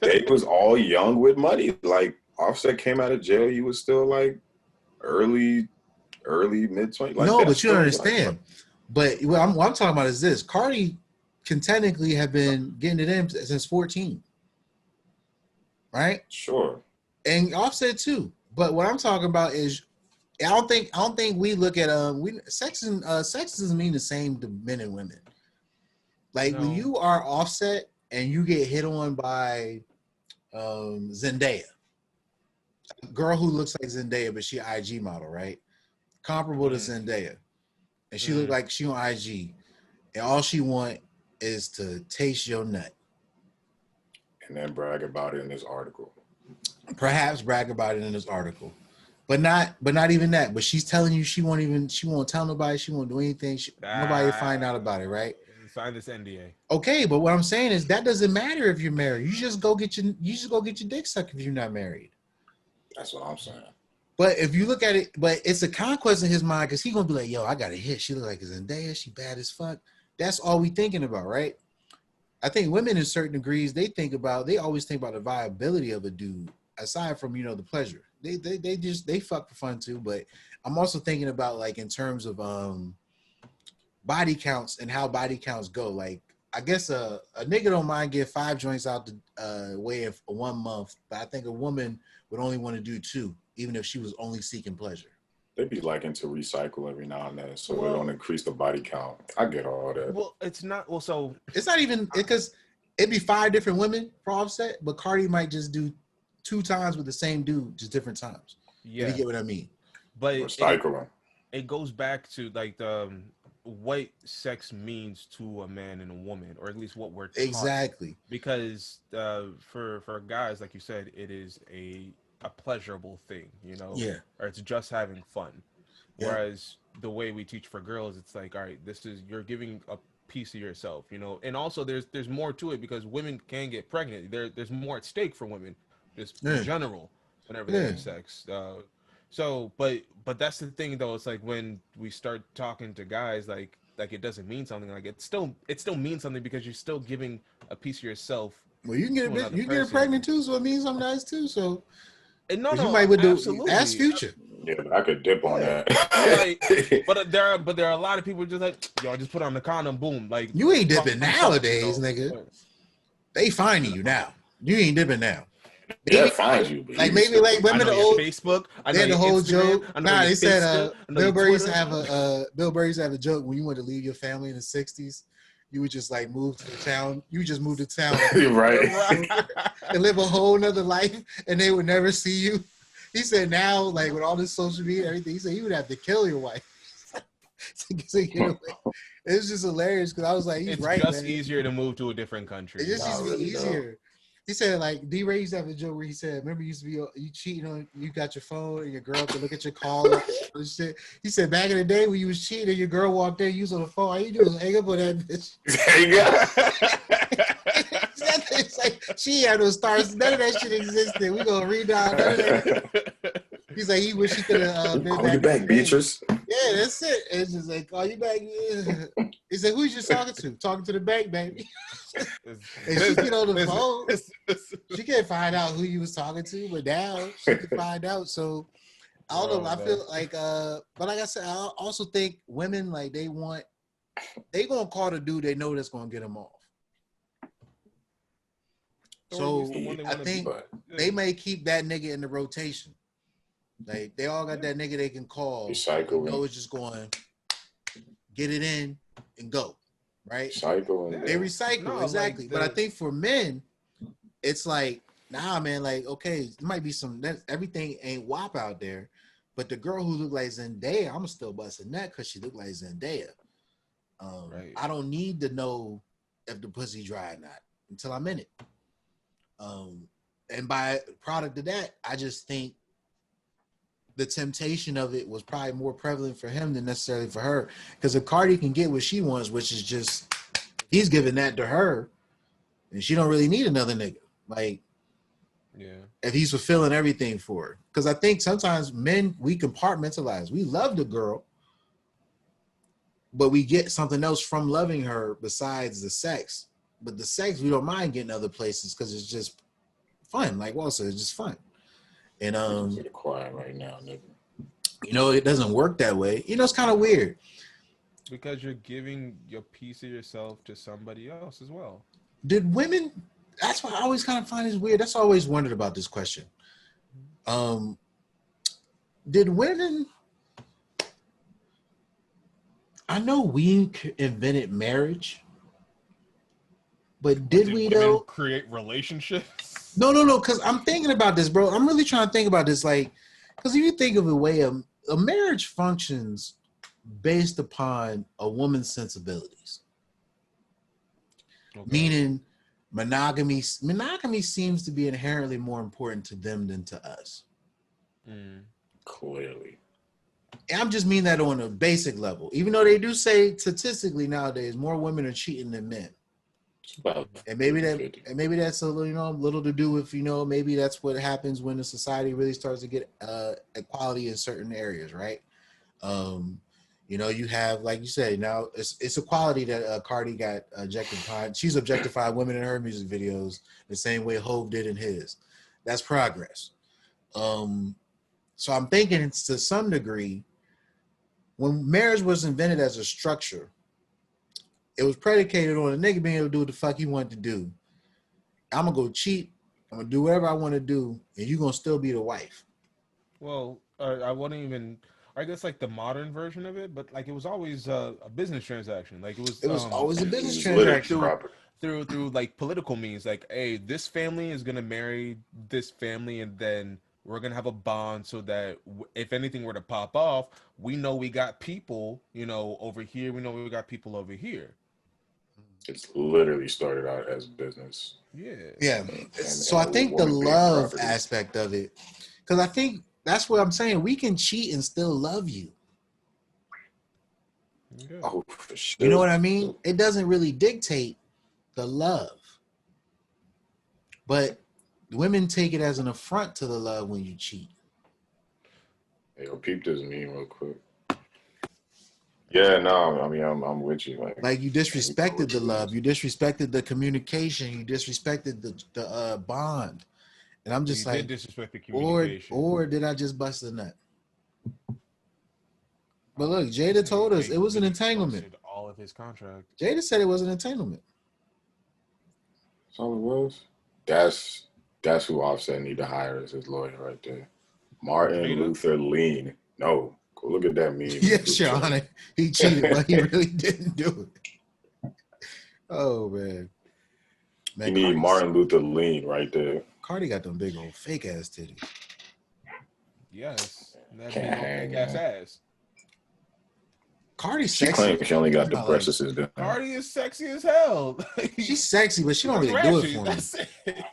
they was all young with money. Like Offset came out of jail, he was still like early mid-20s. Like No, that's but you don't still like, understand. But what I'm talking about is this: Cardi can technically have been getting it in since 14, right? sure. And Offset too. But what I'm talking about is, I don't think we look at sex doesn't mean the same to men and women. Like when No. you are Offset and you get hit on by Zendaya, a girl who looks like Zendaya, but she IG model, right? Comparable to Zendaya, and she look like she on IG, and all she want is to taste your nut. And then brag about it in this article. Perhaps brag about it in this article, but not even that. But she's telling you she won't tell nobody. She won't do anything. Nobody will find out about it, right? Sign this NDA. Okay, but what I'm saying is that doesn't matter if you're married. You just go get your dick sucked if you're not married. That's what I'm saying. But if you look at it, but it's a conquest in his mind because he's gonna be like, yo, I got a hit. She look like a Zendaya. She bad as fuck. That's all we thinking about, right? I think women in certain degrees, they always think about the viability of a dude, aside from, the pleasure. They fuck for fun too. But I'm also thinking about like in terms of body counts and how body counts go. Like I guess a nigga don't mind get 5 joints out the way of 1 month, but I think a woman would only want to do 2, even if she was only seeking pleasure. They'd be liking to recycle every now and then, so they don't increase the body count. I get all that. Well, it's not. Well, so it's not even because it'd be 5 different women for Offset, but Cardi might just do 2 times with the same dude, just different times. Yeah, if you get what I mean. But recycling. It goes back to like what sex means to a man and a woman, or at least what we're taught. Exactly. Because for guys, like you said, it is a pleasurable thing, Yeah. Or it's just having fun. Yeah. Whereas the way we teach for girls, it's like, all right, you're giving a piece of yourself, and also there's more to it because women can get pregnant. There's more at stake for women, just in general, whenever they have sex. So, but that's the thing though. It's like when we start talking to guys, like it doesn't mean something. Like it still means something because you're still giving a piece of yourself. Well, you can get her pregnant too, so it means something nice too. So, no, you might would do. Absolutely. Ask Future. Yeah, but I could dip on that. but there are a lot of people just like, yo, just put on the condom, boom. Like you ain't dipping nowadays, nigga. They finding you now. You ain't dipping now. Maybe find you. Like maybe like women the old Facebook. They had the whole joke. Nah, they said Bill Burr used to have a joke when you wanted to leave your family in the '60s. You would just like move to the town. You would just move to town, right, and live a whole nother life, and they would never see you. He said now, like with all this social media and everything, he said he would have to kill your wife. It's just hilarious because I was like, he's right. It's just easier to move to a different country. It just used to be easier. He said, like, D-Ray used to have a joke where he said, remember you used to be, you cheating on, you got your phone and your girl could look at your call and shit. He said, back in the day when you was cheating and your girl walked in, you was on the phone, all you do is hang up on that bitch. It's like, she had no stars. None of that shit existed. We gonna read down none of that. He's like, he wish he could have been call you back, Beatrice. Yeah, that's it. It's just like, call you back. Yeah. He said, who you just talking to? Talking to the bank, baby. And she get on the phone. She can't find out who you was talking to, but now she can find out. So I don't know. I feel like, but like I said, I also think women, like they gonna call the dude they know that's gonna get them off. So I think they may keep that nigga in the rotation. Like they all got that nigga they can call. Recycling. You know, it's just going get it in and go. Right? Recycle. They recycle, exactly. Like but I think for men, it's like, nah, man, like, okay, it might be everything ain't WAP out there, but the girl who look like Zendaya, I'm still busting that because she look like Zendaya. Right. I don't need to know if the pussy dry or not until I'm in it. And by product of that, I just think the temptation of it was probably more prevalent for him than necessarily for her. Because if Cardi can get what she wants, which is just he's giving that to her, and she don't really need another nigga. Like, yeah, if he's fulfilling everything for her. Because I think sometimes men, we compartmentalize. We love the girl, but we get something else from loving her besides the sex. But the sex, we don't mind getting other places because it's just fun. Like Walt said, it's just fun. And quiet right now, nigga. you know, it doesn't work that way. You know, it's kind of weird. Because you're giving your piece of yourself to somebody else as well. Did women? That's why I always kind of find this weird. That's why I always wondered about this question. Did women? I know we invented marriage, but did we though create relationships? No. Because I'm thinking about this, bro. I'm really trying to think about this, like, because if you think of a way a marriage functions based upon a woman's sensibilities, meaning monogamy seems to be inherently more important to them than to us. Clearly. I'm just mean that on a basic level, even though they do say statistically nowadays more women are cheating than men. And maybe that's a little, little to do with, maybe that's what happens when the society really starts to get equality in certain areas, right? You have, like you said, now it's equality that Cardi got objectified. She's objectified women in her music videos the same way Hove did in his. That's progress. So I'm thinking it's to some degree, when marriage was invented as a structure, it was predicated on a nigga being able to do what the fuck he wanted to do. I'm going to go cheat. I'm going to do whatever I want to do, and you're going to still be the wife. Well, I wouldn't even, I guess like the modern version of it, but like it was always a business transaction. Like it was always a business transaction. Through like political means, like, hey, this family is going to marry this family, and then we're going to have a bond so that if anything were to pop off, we know we got people, over here. We know we got people over here. It's literally started out as business. Yeah. So I think the love aspect of it, because I think that's what I'm saying. We can cheat and still love you. Yeah. Oh, for sure. You know what I mean? It doesn't really dictate the love. But women take it as an affront to the love when you cheat. Hey, yo, peep this meme real quick. Yeah, no, I mean, I'm with you. Like you disrespected the love, you disrespected the communication, you disrespected the bond, and I'm just like, did disrespect the communication, or did I just bust a nut? But look, Jada told us it was an entanglement. All of his contract. Jada said it was an entanglement. That's all it was. That's who Offset need to hire as his lawyer right there. Martin Luther Lean. No. Go look at that meme. Yes, Your Honor. He cheated, but he really didn't do it. Oh, man. You need Martin Luther Lean right there. Cardi got them big old fake ass titties. Yes. That big old fake ass. Cardi's sexy. She claims she only got the breasts. Cardi is sexy as hell. She's sexy, but she don't really do it for me. That's it.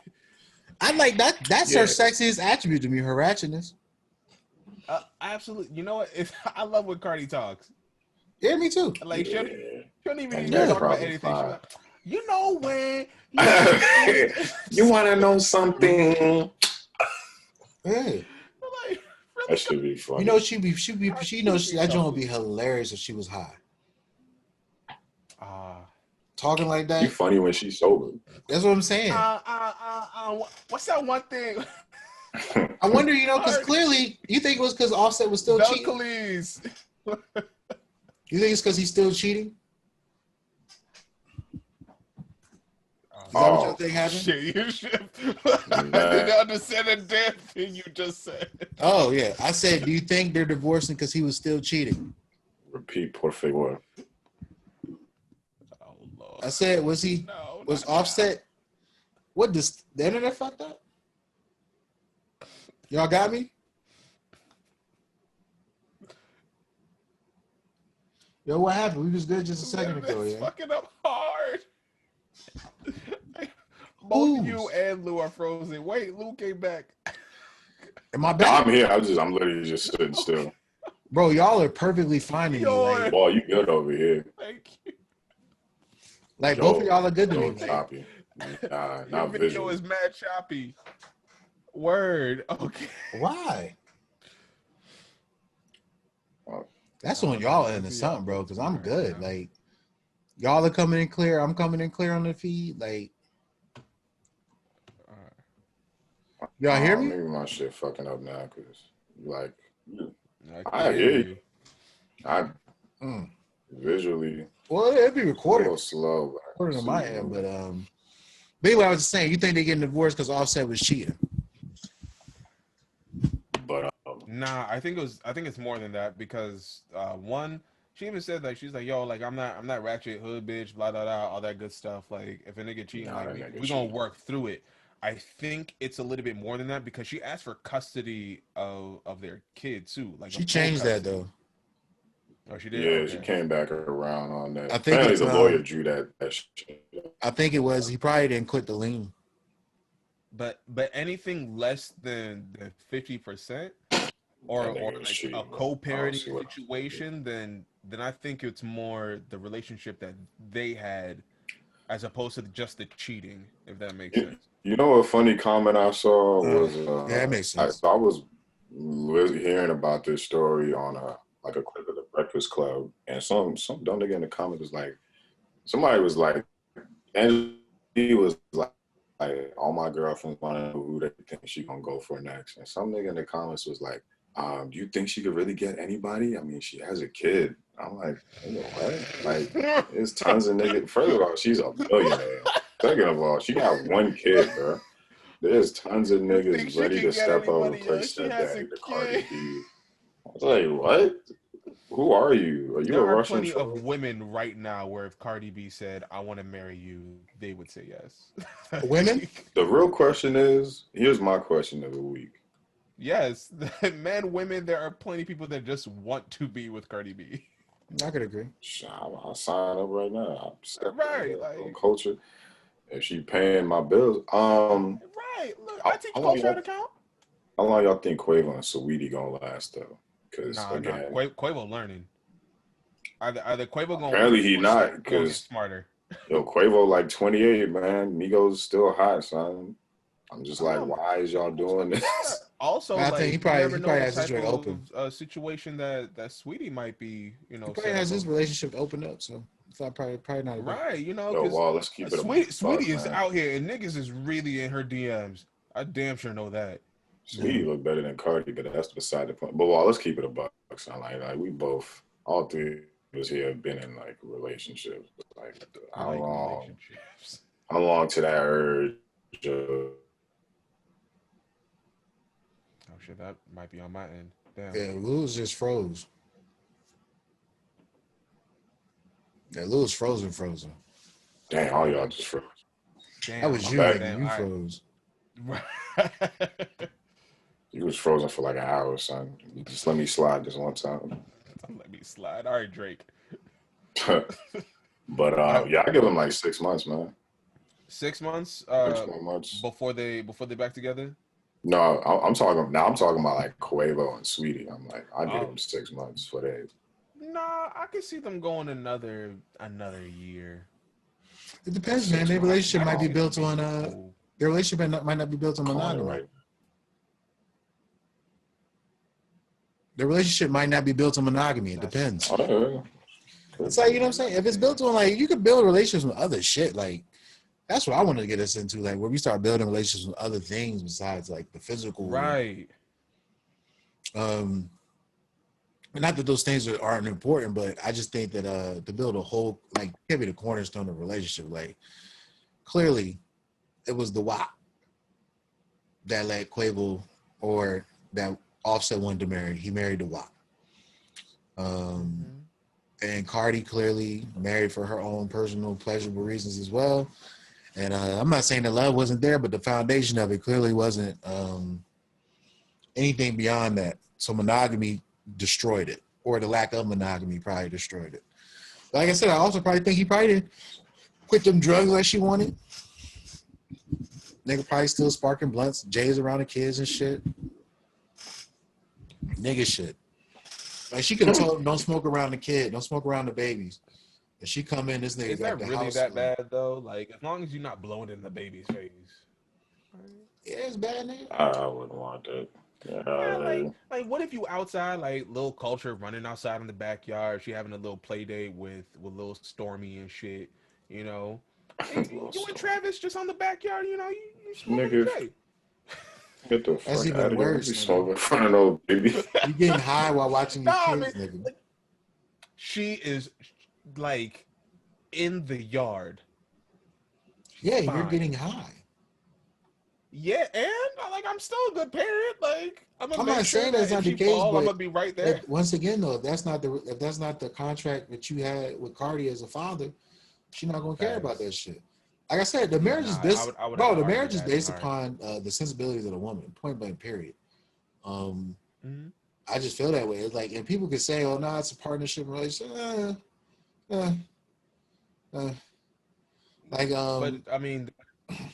I like that. That's her sexiest attribute to me, her ratchetness. Absolutely. You know what? I love when Cardi talks. Yeah, me too. Like, she don't even talk about anything. Like, you know when you want to know something? Hey. Like, that should be funny. You know, she knows that joint would be hilarious if she was high. Talking like that. She's funny when she's sober. That's what I'm saying. What's that one thing? I wonder, because clearly you think it was because Offset was still cheating. You think it's because he's still cheating? Is that what you think happened? Shit, you should. I didn't understand a damn thing you just said. Oh, yeah. I said, do you think they're divorcing because he was still cheating? Repeat, por favor. Oh, Lord. I said, was Offset? Now. What, the internet fucked up? Y'all got me? Yo, what happened? We was good just a second ago, yeah. Fucking up hard. Both you and Lou are frozen. Wait, Lou came back. Am I back? I'm here. I'm literally just sitting still. Bro, y'all are perfectly fine to me. Like, boy, you good over here. Thank you. Like, both of y'all are good to me. Choppy. Nah, not video visual. Is mad choppy. Word. Okay. Why? That's I on don't know. y'all Let me end or see y'all something, bro. post Because it I'm right good. now. Like y'all are coming in clear. I'm coming in clear on the feed. Like All y'all hear me? Maybe my shit fucking up now because like right. I can I hear hear you. you. I Mm. visually Well, it'd be it's a recorded, little slow, but I can recorded on see my you end. moving. But anyway, I was just saying, you think they getting divorced because Offset was cheating? But Nah, I think it was. I think it's more than that because one, she even said like she's like, yo, like I'm not ratchet hood bitch, blah blah blah, all that good stuff. Like if a nigga cheating, nah, like that nigga we gonna cheating. work through it. I think it's a little bit more than that because she asked for custody of their kid too, like a She full changed that custody. though. Oh, she did. Yeah, she Okay. came back around on that. I think Apparently, it's the lawyer drew that shit. I think it was he probably didn't quit the lien. But anything less than the 50%, That or nigga was like a cheating, bro. I don't see co-parenting what else to do. situation, then I think it's more the relationship that they had as opposed to just the cheating, if that makes You, sense. you know, a funny comment I saw Uh, was yeah, that makes sense. I was hearing about this story on like a clip of the Breakfast Club, and some dumb nigga in the comments was like, somebody was like, and he was like, all my girlfriends want to know who they think she gonna go for next, and some nigga in the comments was like, do you think she could really get anybody? I mean, she has a kid. I'm like, nigga, what? Like, there's tons of niggas. First of all, she's a millionaire. Second of all, she got one kid, bro. There's tons of You think niggas she ready to can get step up and anybody? play Yo, she has a stepdaddy to Cardi kid. B. I was like, what? Who are you? Are you a There are Russian plenty of troll? women right now where if Cardi B said, "I want to marry you," they would say yes. Women? The real question is, here's my question of the week. Yes, men, women, there are plenty of people that just want to be with Cardi B. I could agree. I'll sign up right now. I'll step in Right, the like, culture if she paying my bills. right. Look, I How, teach how long culture at y'all account. how long y'all think Quavo and Saweetie gonna last though? Because Nah. again, Quavo learning. Either Quavo gonna apparently learn he or he not. gonna get Because smarter. yo, Quavo like 28, man. Migos still hot, son. I'm just like, Um, why is y'all doing yeah. this? Also, I think like, you never he know probably the has his type joint open. of situation that Sweetie might be, He probably set has up his of. relationship open up, so probably not a big. Right, Yo, because Wall, let's keep it a buck, Sweetie is man. out here and niggas is really in her DMs. I damn sure know that. Yeah. Sweetie look better than Cardi, but that's beside the point. But Wall, let's keep it a buck, son. Like we both, all three of us here have been in like relationships. Like how Like long? relationships. How long to that urge? Of, Oh shit, that might be on my end. Damn. Yeah, Lou's just froze. Yeah, Lou's frozen. damn, all y'all just froze. That Damn. was I'm you, back. nigga. Damn. You All froze. right. You was frozen for like an hour, son. Just let me slide this one time. Let me slide. All right, Drake. But I yeah, I give him like 6 months, man. 6 months 6 more months. before they back together. No, I'm talking now. I'm talking about like Quavo and Sweetie. I'm like, I give Oh him 6 months for that. nah, I could see them going another year. It That's depends, man. 6 months. I I could see them being cool. Their relationship might not be built on calling it monogamy. right. Their relationship might not be built on monogamy. It That's depends. Oh, yeah. It's Could like, be. you know what I'm saying? If it's built on like you could build relationships with other shit, like that's what I want to get us into, like where we start building relationships with other things besides like the physical. right. Um not that those things aren't important, but I just think that to build a whole like can't be the cornerstone of a relationship. Like clearly it was the WAP that led Quavo or that Offset wanted to marry. He married the WAP. Um Mhm. and Cardi clearly married for her own personal pleasurable reasons as well. And I'm not saying the love wasn't there, but the foundation of it clearly wasn't anything beyond that. So monogamy destroyed it, or the lack of monogamy probably destroyed it. Like I said, I also probably think he probably didn't quit them drugs like she wanted. Nigga probably still sparking blunts, J's around the kids and shit. Nigga shit. Like she could have told him, don't smoke around the kid, don't smoke around the babies. And she come in, this nigga Is got that the really house. that bad though? Like, as long as you're not blowing it in the baby's face. Right? Yeah, it's bad, nigga. I wouldn't want that. Yeah, like what if you outside, like little culture running outside in the backyard, she having a little play date with little Stormy and shit, you know, and you and Travis just on the backyard, you know, you smoking Nigga, a J. get the That's fuck out even of here. Don't be worse, smoking nigga. in front of no baby. You getting high while watching your Nah, I mean, kids, nigga. like, she is like in the yard. She's Yeah, you're fine. getting high. Yeah, and like I'm still a good parent. Like I'm gonna I'm make not sure saying that that's if not the she case, fall, I'm but gonna be right there. once again, though, if that's not the contract that you had with Cardi as a father, she's not gonna care about that Facts. shit. Like I said, the Yeah, marriage is nah, based, I would have bro. to The argue marriage is that in a based heartbeat. upon the sensibilities of the woman. Point blank. Period. Um, Mm-hmm. I just feel that way. It's like, and people could say, "Oh, no, it's a partnership relationship." Uh, uh. Like, But I mean,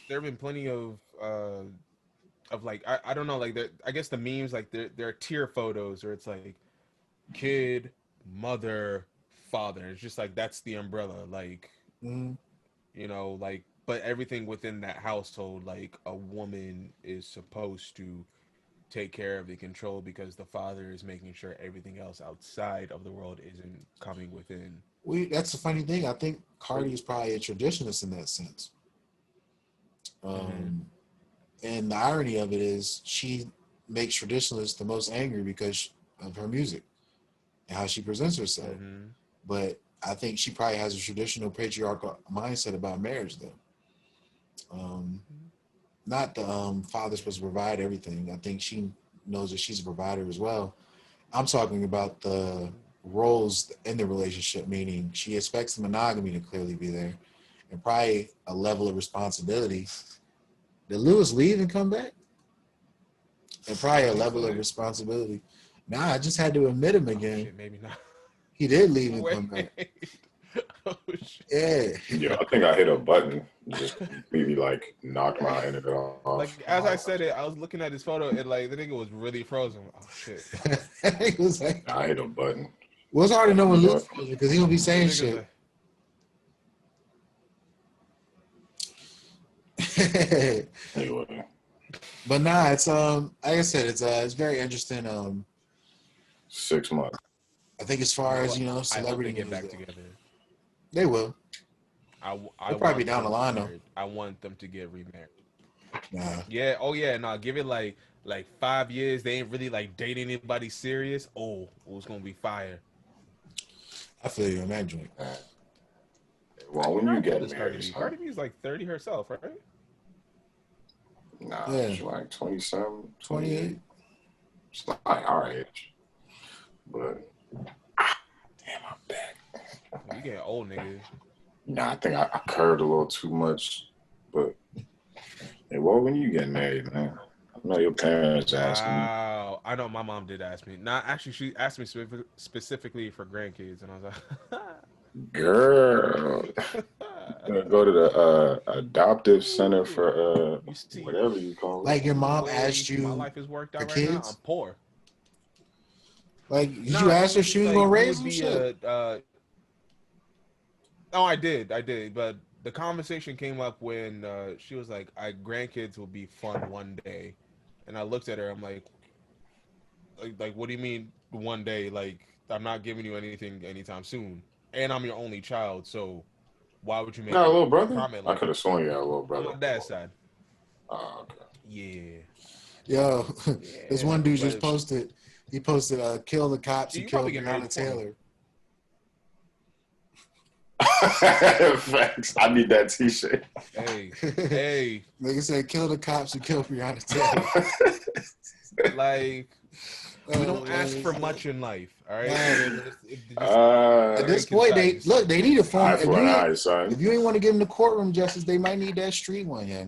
there have been plenty of like I don't know, like I guess the memes, like there are tier photos where it's like kid, mother, father. It's just like that's the umbrella, like, mm, you know, like, but everything within that household, like a woman is supposed to take care of the control because the father is making sure everything else outside of the world isn't coming within. that's the funny thing. I think Cardi is probably a traditionalist in that sense. Mm-hmm. Um, and the irony of it is, she makes traditionalists the most angry because of her music and how she presents herself. Mm-hmm. But I think she probably has a traditional patriarchal mindset about marriage, though. Um, not the father's supposed to provide everything. I think she knows that she's a provider as well. I'm talking about the roles in the relationship, meaning she expects the monogamy to clearly be there and probably a level of responsibility. Did Lewis leave and come back? And probably a level of responsibility. Nah, I just had to admit him Oh again. shit, maybe not. He did leave and Wait. come back. Oh shit. Yeah. Yeah, I think I hit a button, just completely like knocked my internet off. Like as I said it, I was looking at his photo and like the nigga was really frozen. Oh shit. It was like, I hit a button. well, it's hard to know when You know Lewis because he don't be The saying nigga's shit. Anyway, But nah, it's like I said, it's very interesting. 6 months. I think as far as I hope celebrity they get news, back though, together. they will. I They'll probably want be down the them line though. remarried. I want them to get remarried. Nah, Yeah. Oh yeah. Nah. Give it like 5 years. They ain't really like dating anybody serious. Oh, it's gonna be fire. I feel you on that joint. Well, when How you old get is Cardi married, B? son. Cardi B is like 30 herself, right? Nah, Yeah, she's like 27, 28. 28. She's like our age. But, damn, I'm back. You getting old, nigga. Nah, I think I curved a little too much. But, hey, well, when you get married, man? I know your parents asking you. Wow. I know my mom did ask me. Not actually, she asked me specifically for grandkids, and I was Girl, gonna go to the adoptive center like, for you see, whatever you call it. Like your the mom way asked my you life is worked for out right now, I'm kids. poor. Like, did you Nah, ask her if she was gonna it raise would them? be Shit. oh, I did, but the conversation came up when she was like, "I grandkids will be fun one day," and I looked at her, I'm like, what do you mean one day? Like, I'm not giving you anything anytime soon, and I'm your only child, so why would you You make got a a little brother? comment I like could have that? sworn you had a little On brother. my dad's side, Okay. yeah, Yo, this yeah, one dude just but posted. He posted, "Kill the cops who you probably killed get married Breonna before me. Taylor." Facts. I need that T-shirt. Hey, hey, Nigga said, "Kill the cops who killed Breonna Taylor." like we Oh don't ask man, for much in life, all right? nah, Just at very this point, concise. they need a form. Eye for an eye, son. If you ain't want to give them the courtroom justice, they might need that street one, yeah.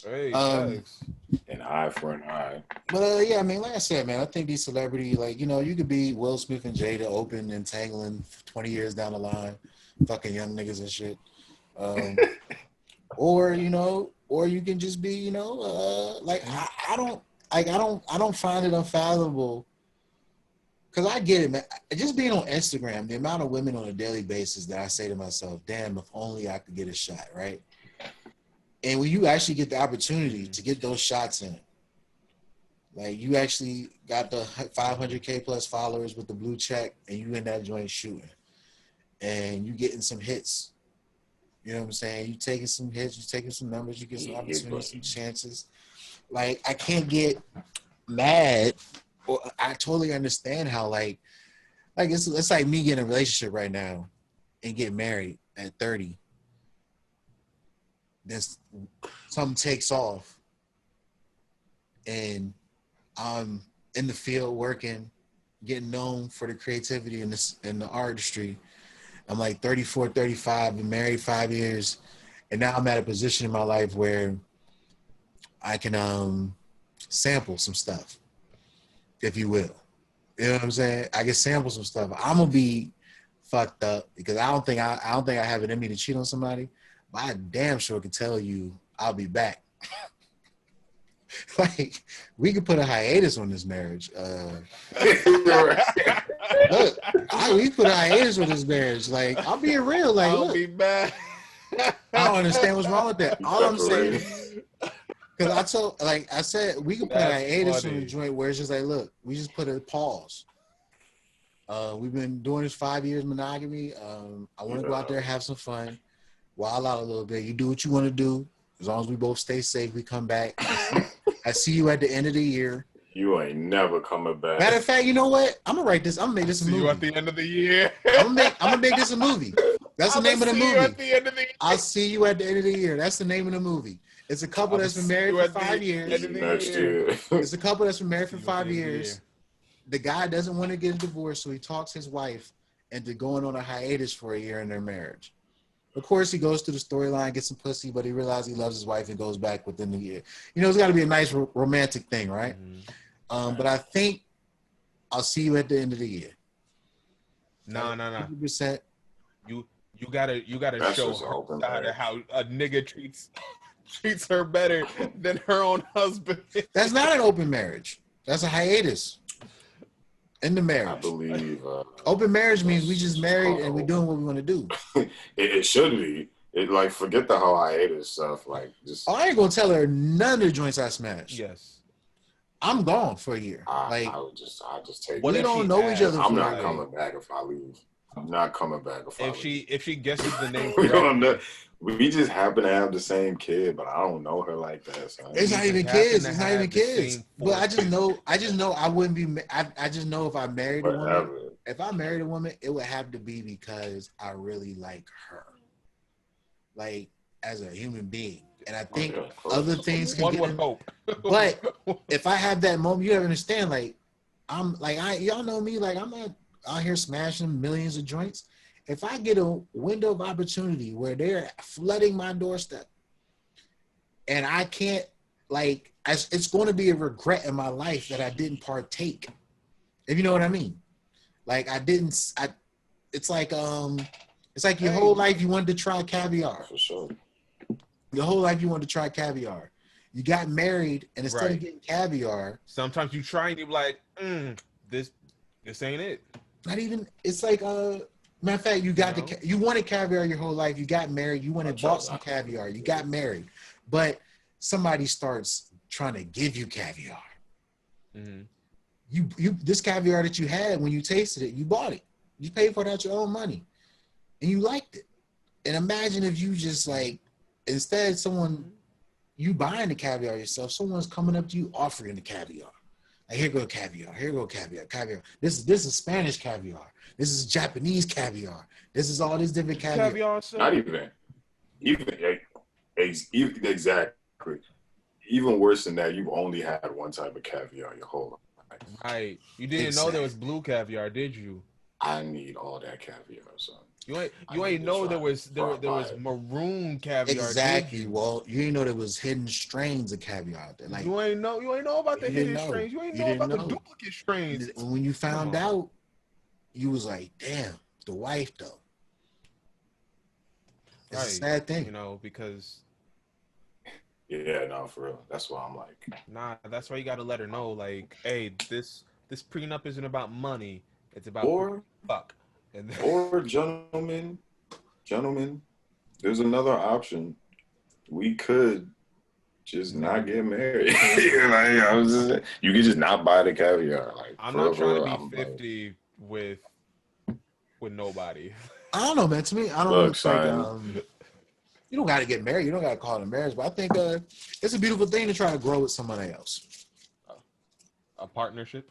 Hey, Um, facts. An eye for an eye. but yeah, I mean, like I said, man, I think these celebrity, like you could be Will Smith and Jada, open entangling 20 years down the line, fucking young niggas and shit. Or or you can just be, like I don't find it unfathomable. Because I get it, man. Just being on Instagram, the amount of women on a daily basis that I say to myself, damn, if only I could get a shot, right? And when you actually get the opportunity to get those shots in, Like you actually got the 500K plus followers with the blue check, and you in that joint shooting, and you getting some hits. You know what I'm saying? You taking some hits, you taking some numbers, you get some opportunities, some chances. Like I can't get mad, or I totally understand how like it's like me getting a relationship right now and getting married at 30. Then something takes off, and I'm in the field working, getting known for the creativity in this in the artistry. I'm like 34, 35, been married 5 years, and now I'm at a position in my life where I can sample some stuff, if you will. You know what I'm saying? I can sample some stuff. I'm gonna be fucked up because I don't think I have it in me to cheat on somebody, but I damn sure can tell you I'll be back. Like we could put a hiatus on this marriage. Look, we put a hiatus on this marriage. Like I'm being real. Like I'll look, be back. I don't understand what's wrong with that. All I'm saying, Separated. because I said, we could put a That's hiatus on the funny. joint where it's just like, look, we just put a pause. We've been doing this 5 years monogamy. I want to go out there, have some fun, wild out a little bit. You do what you want to do. As long as we both stay safe, we come back. I see you at the end of the year. You ain't never coming back. Matter of fact, you know what? I'm gonna write this. I'm gonna make this a See you at movie. the end of the year. I'm gonna make this a movie. That's the I'ma name of the see you movie. at the end of the year. I'll see you at the end of the year. That's the name of the movie. It's a couple I'ma that's been see married you for at the 5 end years. of the Next year. year. It's a couple that's been married for See you at 5 the end of the years. year. The guy doesn't want to get a divorce, so he talks his wife into going on a hiatus for a year in their marriage. Of course, he goes through the storyline, gets some pussy, but he realizes he loves his wife and goes back within the year. You know, it's got to be a nice romantic thing, right? Mm-hmm. But I think I'll see you at the end of the year. No. 100%. You gotta That's show just her open side of marriage. how a nigga treats her better than her own husband. That's not an open marriage. That's a hiatus in the I marriage. believe. Open marriage means we just married called and we're doing what we want to do. It should be. It like forget the whole hiatus stuff. Like just I ain't gonna tell her none of the joints I smashed. Yes. I'm gone for a year. I just take. What we if don't she know each asks, other I'm for not a year. coming back if I leave. I'm not coming back if I leave. if she guesses the name we don't know. correctly? We just happen to have the same kid, but I don't know her like that. So It's We not just even happen kids. to It's not have even the kids. same But I forte. just know I wouldn't be. I just know if I married a woman, whatever. if I married a woman, it would have to be because I really like her, like as a human being. And I think Yeah, of course. other things can One get would in. hope. But if I have that moment, you gotta understand. Like I'm like y'all know me. Like I'm not out here smashing millions of joints. If I get a window of opportunity where they're flooding my doorstep, and I can't, like, it's going to be a regret in my life that I didn't partake. If you know what I mean. Like I didn't. It's like your whole life you wanted to try caviar. For sure. Your whole life you wanted to try caviar. You got married, and instead Right. of getting caviar, Sometimes you try and you're like, this ain't it. not even. It's like matter of fact, you got you wanted caviar your whole life. You got married. You went and bought some caviar. You got married, but somebody starts trying to give you caviar. Mm-hmm. You this caviar that you had when you tasted it, you bought it. You paid for it out your own money, and you liked it. And imagine if you just like instead you buying the caviar yourself, someone's coming up to you offering the caviar. Like, here go caviar. Here go caviar. This is Spanish caviar. This is Japanese caviar. This is all this different caviar. Caviar, sir? Not even exactly. Even worse than that, you've only had one type of caviar your whole life. Right. You didn't know there was blue caviar, did you? I need all that caviar, son. You ain't know there was maroon caviar. Exactly. Did you? Well, you didn't know there was hidden strains of caviar out there. Like you ain't know about the hidden strains. You ain't know about the duplicate strains. And when you found out, you was like, damn, the wife though. It's a sad thing. You know, because yeah, no, for real. That's why I'm like, nah, that's why you gotta let her know, like, hey, this prenup isn't about money. It's about fuck. Or gentlemen, there's another option. We could just not get married. You can just not buy the caviar. Like I'm for not trying to real, be I'm 50 with nobody. I don't know, man. To me, I don't know. look, It's like son. you don't got to get married. You don't got to call it a marriage. But I think it's a beautiful thing to try to grow with somebody else. A partnership.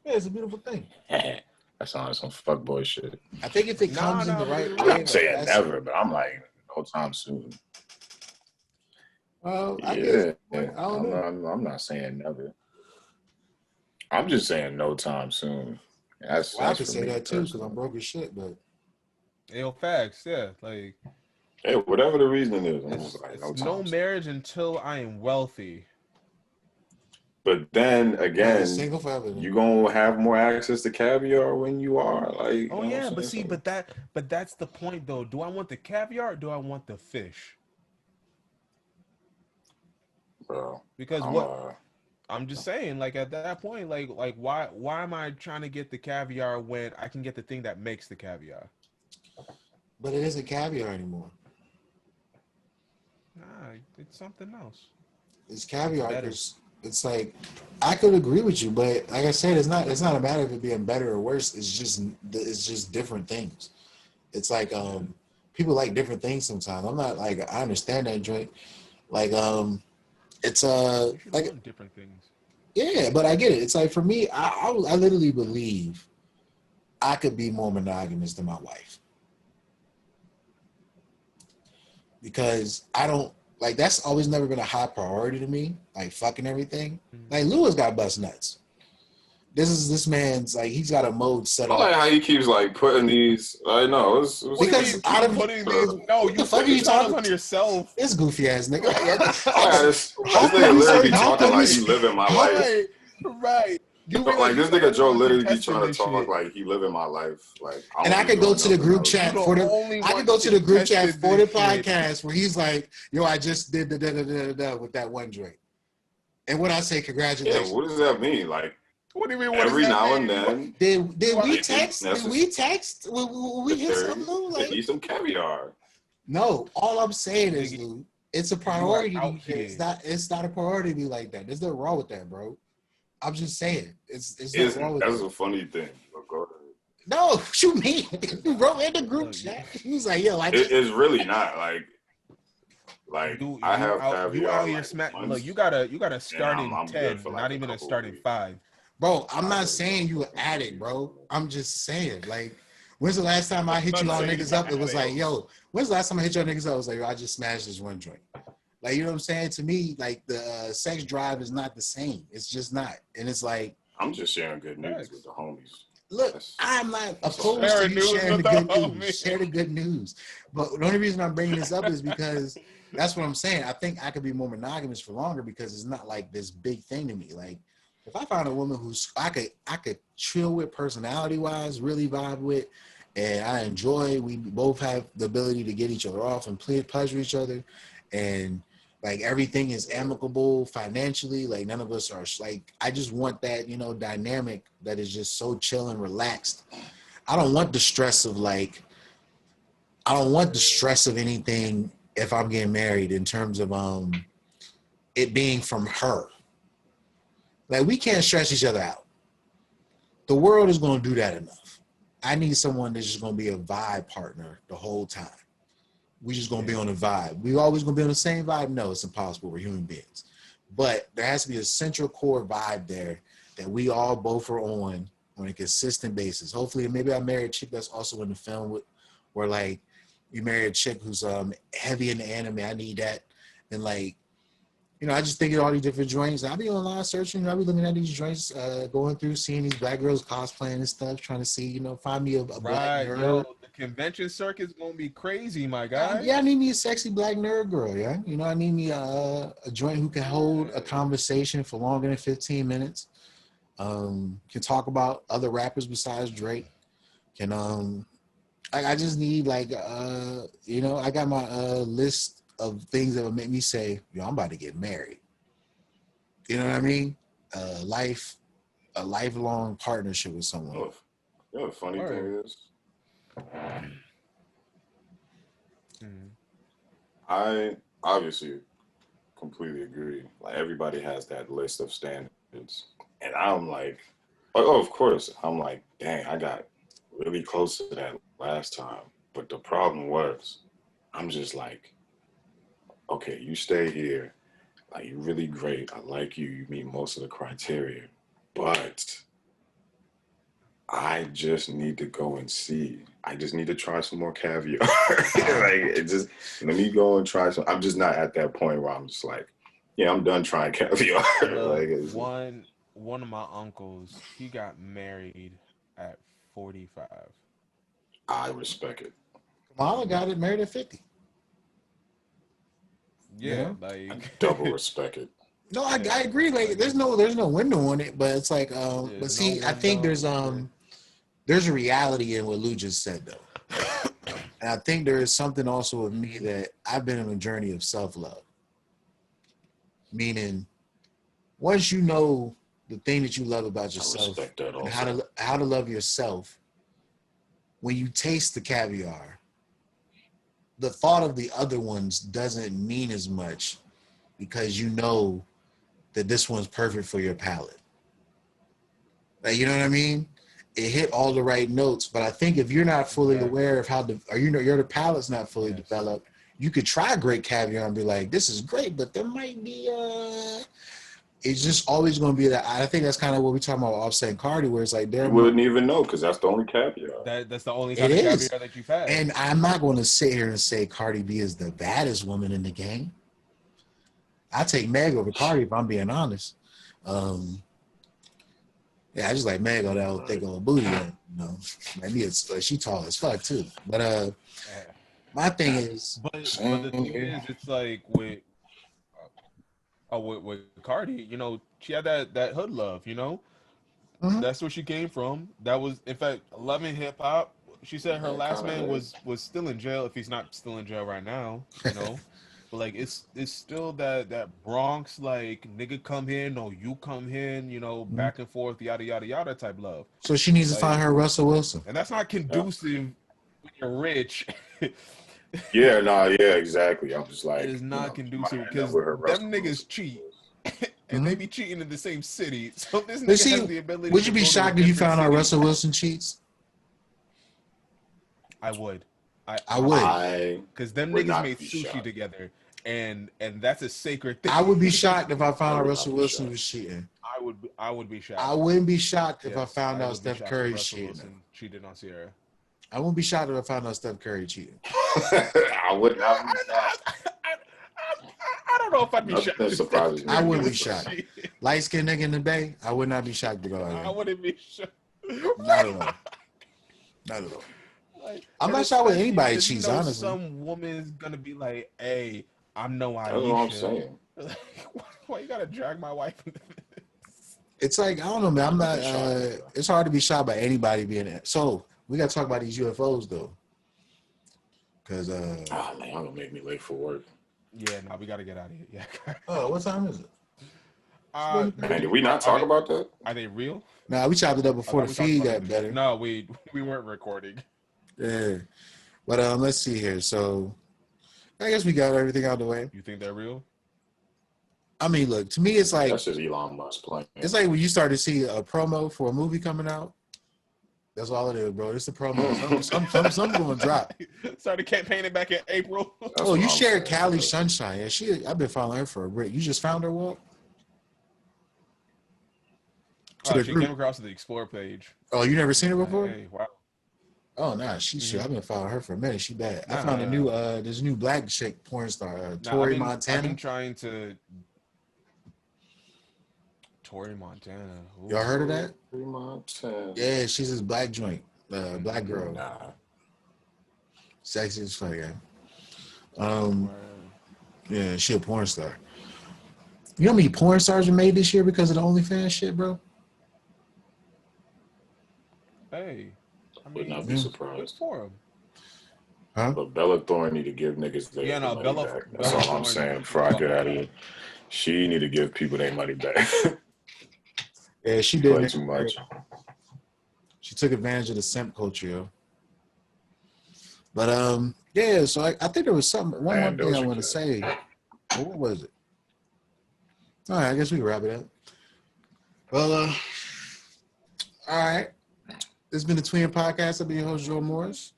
Yeah, it's a beautiful thing. That sounds like some fuckboy shit. I think if it comes in the but right it I'm way, not is. like saying that's. never, but I'm like no time soon. I guess Yeah, I don't know. I'm not saying never. I'm just saying no time soon. Well, I That's could for say me that too because I'm personally. broke as shit. But Yo, facts. Yeah, like Hey, whatever the reason is, I'm just like it's no no time soon. marriage until I am wealthy. But then hey, again, single forever. Then. you gonna have more access to caviar when you are like, you Oh know what I'm yeah, but saying? see, So, but that's the point though. Do I want the caviar or do I want the fish? bro, Because I'm what I'm just saying, like at that point, like why am I trying to get the caviar when I can get the thing that makes the caviar? But it isn't caviar anymore. Nah, it's something else. It's It's caviar better. because it's like I could agree with you, but like I said, it's not a matter of it being better or worse. It's just different things. It's like people like different things sometimes. I'm not like I understand that joint. Like it's You should like want different things. yeah, but I get it. It's like for me, I literally believe I could be more monogamous than my wife because I don't like that's always never been a high priority to me. Like fucking everything. Mhm. Like Lewis got bust nuts. This man's like he's got a mode set I up like how he keeps like putting these. I know What do you mean because out keep of putting these? No, what the you fuck put are you these onus talking? on yourself. This goofy ass nigga. this How come nigga you literally say? be How talking come you? like he living my How life. Right, right. You be like Like you this the nigga only Joe one literally be contesting trying to this talk shit. like he living my life. Like I And don't I be could go doing to the nothing group other You chat than the for the. only I one could go to the group chat contested for this the shit. podcast where he's like, "Yo, I just did the da da da da with that one drink." And when I say yeah. congratulations, What does that mean? Like What do you mean? What does every that now and mean? then, did we it's text? Did we text? Will we hit something, necessary Lou? to Like eat some caviar. no. All I'm saying is, Nigga, Lou, it's a you are priority. To out you. It's here. not. It's not a priority to be like that. There's nothing wrong with that, bro. I'm just saying. It's nothing wrong Isn't with that's that. a funny thing? But go ahead. No, what you mean? You wrote in the group Look, chat. He was like, "Yo, I just." It's really not like you I you have out you out caviar here like smack. Look, once, you gotta and start in I'm good 10, for not like a even a couple of start in weeks. 5. Bro, I'm I not really saying don't you an fuck with addict, caviar, bro. bro. I'm just saying, like, when's the last time I I'm hit not you all saying niggas you up? It had was it. like, yo, when's the last time I hit your niggas up? I was like, yo, I just smashed this one joint. Like, you know what I'm saying? To me, like, the sex drive is not the same. It's just not. And it's like, I'm just sharing good news with Facts. the homies. look, That's I'm not that's all that opposed to Sharing you is. news sharing the with the good news. homie. Share the good news. But the only reason I'm bringing this up is because that's what I'm saying. I think I could be more monogamous for longer because it's not like this big thing to me. Like, if I find a woman who's I could chill with personality wise, really vibe with, and I enjoy. We both have the ability to get each other off and pleasure each other, and like everything is amicable financially. Like none of us are like. I just want that dynamic that is just so chill and relaxed. I don't want the stress of like. I don't want the stress of anything if I'm getting married in terms of it being from her. Like we can't stress each other out. The world is going to do that enough. I need someone that's just going to be a vibe partner the whole time. We just going to be on a vibe. We always going to be on the same vibe? No, it's impossible. We're human beings. But there has to be a central core vibe there that we all both are on a consistent basis. Hopefully, maybe I marry a chick that's also in the film with, where like you marry a chick who's heavy in the anime. I need that. And like I just think of all these different joints. I'll be online searching. I'll be looking at these joints, going through, seeing these black girls cosplaying and stuff, trying to see, find me a black Right, yo, nerd. the convention circuit's gonna be crazy, my guy. Yeah, I need me a sexy black nerd girl. Yeah, I need me a joint who can hold a Yeah. conversation for longer than 15 minutes. Can talk about other rappers besides Drake. Can I just need like I got my list of things that would make me say, yo, I'm about to get married. You know what I mean? Uh, life, a lifelong partnership with someone. Oh, you know the funny Word. thing is, Mhm. I obviously completely agree. Like everybody has that list of standards, and I'm like, oh, of course. I'm like, dang, I got really close to that last time. But the problem was, I'm just like, okay, you stay here. Like, you're really great. I like you. You meet most of the criteria. But I just need to go and see. I just need to try some more caviar. Like, it just, let me go and try some. I'm just not at that point where I'm just like, yeah, I'm done trying caviar. Look, Like, it's, one of my uncles, he got married at 45. I respect it. Kamala got it married at 50. You Yeah, know? I like double respect it. No, I yeah, agree. Like, like there's no window on it, but it's like, but there's no see, I think window. there's a reality in what Lou just said though, and I think there is something also with me that I've been on a journey of self love, meaning once you know the thing that you love about I yourself respect that and also. how to love yourself, when you taste the caviar, the thought of the other ones doesn't mean as much because you know that this one's perfect for your palate. Like, you know what I mean? It hit all the right notes, but I think if you're not fully Exactly. aware of how the, or you know, your palate's not fully Yes. developed, you could try great caviar and be like, "This is great," but there might be it's just always going to be that. I think that's kind of what we're talking about Offset and Cardi, where it's like You there might, wouldn't even know because that's the only caveat. That's the only it kind of is, caviar that you've had. and I'm not going to sit here and say Cardi B is the baddest woman in the game. I take Meg over Cardi if I'm being honest. Um, Yeah, I just like Meg on that old thick old booty. You know, maybe it's she tall as fuck too. But Yeah. my thing is, But the Same thing here. is, it's like with Cardi, she had that hood love, mhm, That's where she came from. That was, in fact, loving hip hop. She said her Yeah, last kind of man is. was still in jail, if he's not still in jail right now. But like it's still that Bronx, like, nigga come here, no you come here, mhm. back and forth, yada yada yada type love. So she needs to find Like, her Russell Wilson. and that's not Yeah. conducive when you're rich. Yeah, no, yeah, exactly. I'm just It like, is not she might conducive end up because with her Russell them Wilson niggas cheat. situation. And they Mhm. be cheating in the same city. So this But nigga has see, the ability would to you be go to a shocked if you different found out city. Russell Wilson cheats? I would. I I would. honestly, I because them would niggas not made be sushi shocked. together, and that's a sacred I would be thing. shocked if I I found out would Russell not be Wilson shocked. was cheating. I would be I shocked. wouldn't be shocked if I Yes, found I out would be Steph shocked if Curry's Russell cheating. Wilson cheated on Sierra. I wouldn't be shocked if I found out Steph Curry cheating. I would not be shocked. I don't know if I'd be shocked Nothing if Steph surprises me I Curry wouldn't be anymore. was shocked. cheating. Light skinned nigga in the Bay, I would not be shocked to go out I there. wouldn't be shocked. Not at all. Not at all. Like, I'm and not shocked when especially anybody because cheats, honestly. some woman's gonna be like, "Hey, I'm no That's what I'm Aisha." saying. Like, why you gotta drag my wife into this? It's like, I don't know, man. I'm not Nothing shocking. it's hard to be shocked by anybody being it. So we gotta talk about these UFOs though. Cause Ah, man, y'all gonna make me late for work. Yeah, no, we gotta get out of here. Yeah. oh, what time is it? It's Man, 1:30. did we not Are talk they about that? are they real? Nah, we chopped it up I before thought the we talked feed about it. got better. No, we weren't recording. Yeah. But let's see here. So I guess we got everything out of the way. You think they're real? I mean, look, to me it's That's just Elon Musk playing. like when you start to see a promo for a movie coming out. That's all it is, bro. It's a promo. Something gonna drop. Started campaigning back in April. That's Oh, what you I'm shared saying. Callie Sunshine. Yeah, I've been following her for a bit. You just found her, Walt? To the She group. came across the Explore page. Oh, you never seen her Like, before? hey, wow. Oh nah, she should. Mhm. I've been following her for a minute. She bad. I Nah, found nah, a nah. new there's a new black chick porn star, Nah, Tori I've been Montana. trying to. Tori Montana. Y'all heard of that? Tori Montana. Yeah, she's this black joint, black girl, Nah. sexy as fuck. Yeah. Um, yeah, she a porn star. You know how many porn stars were made this year because of the OnlyFans shit, bro? Hey, I Would not mean, be Yeah. good surprised. for him. Huh? But Bella Thorne need to give niggas Yeah, their no, money back. That's Bella all I'm Thorne saying. is Before I get bugging out of out. here, she need to give people their money back. Yeah, she She did. play too much. She took advantage of the simp culture, yo. But yeah. So I think there was something. One more And thing I Doja want to Cat. say. What was it? All right, I guess we can wrap it up. Well, all right. This has been the TWEOM Podcast. I've been your host, Joe Morris.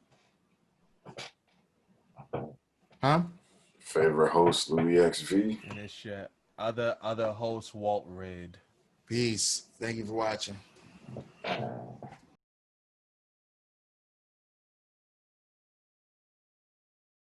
Huh? Favorite host, Louis XV. And it's shit. Other host, Walt Reed. Peace. Thank you for watching.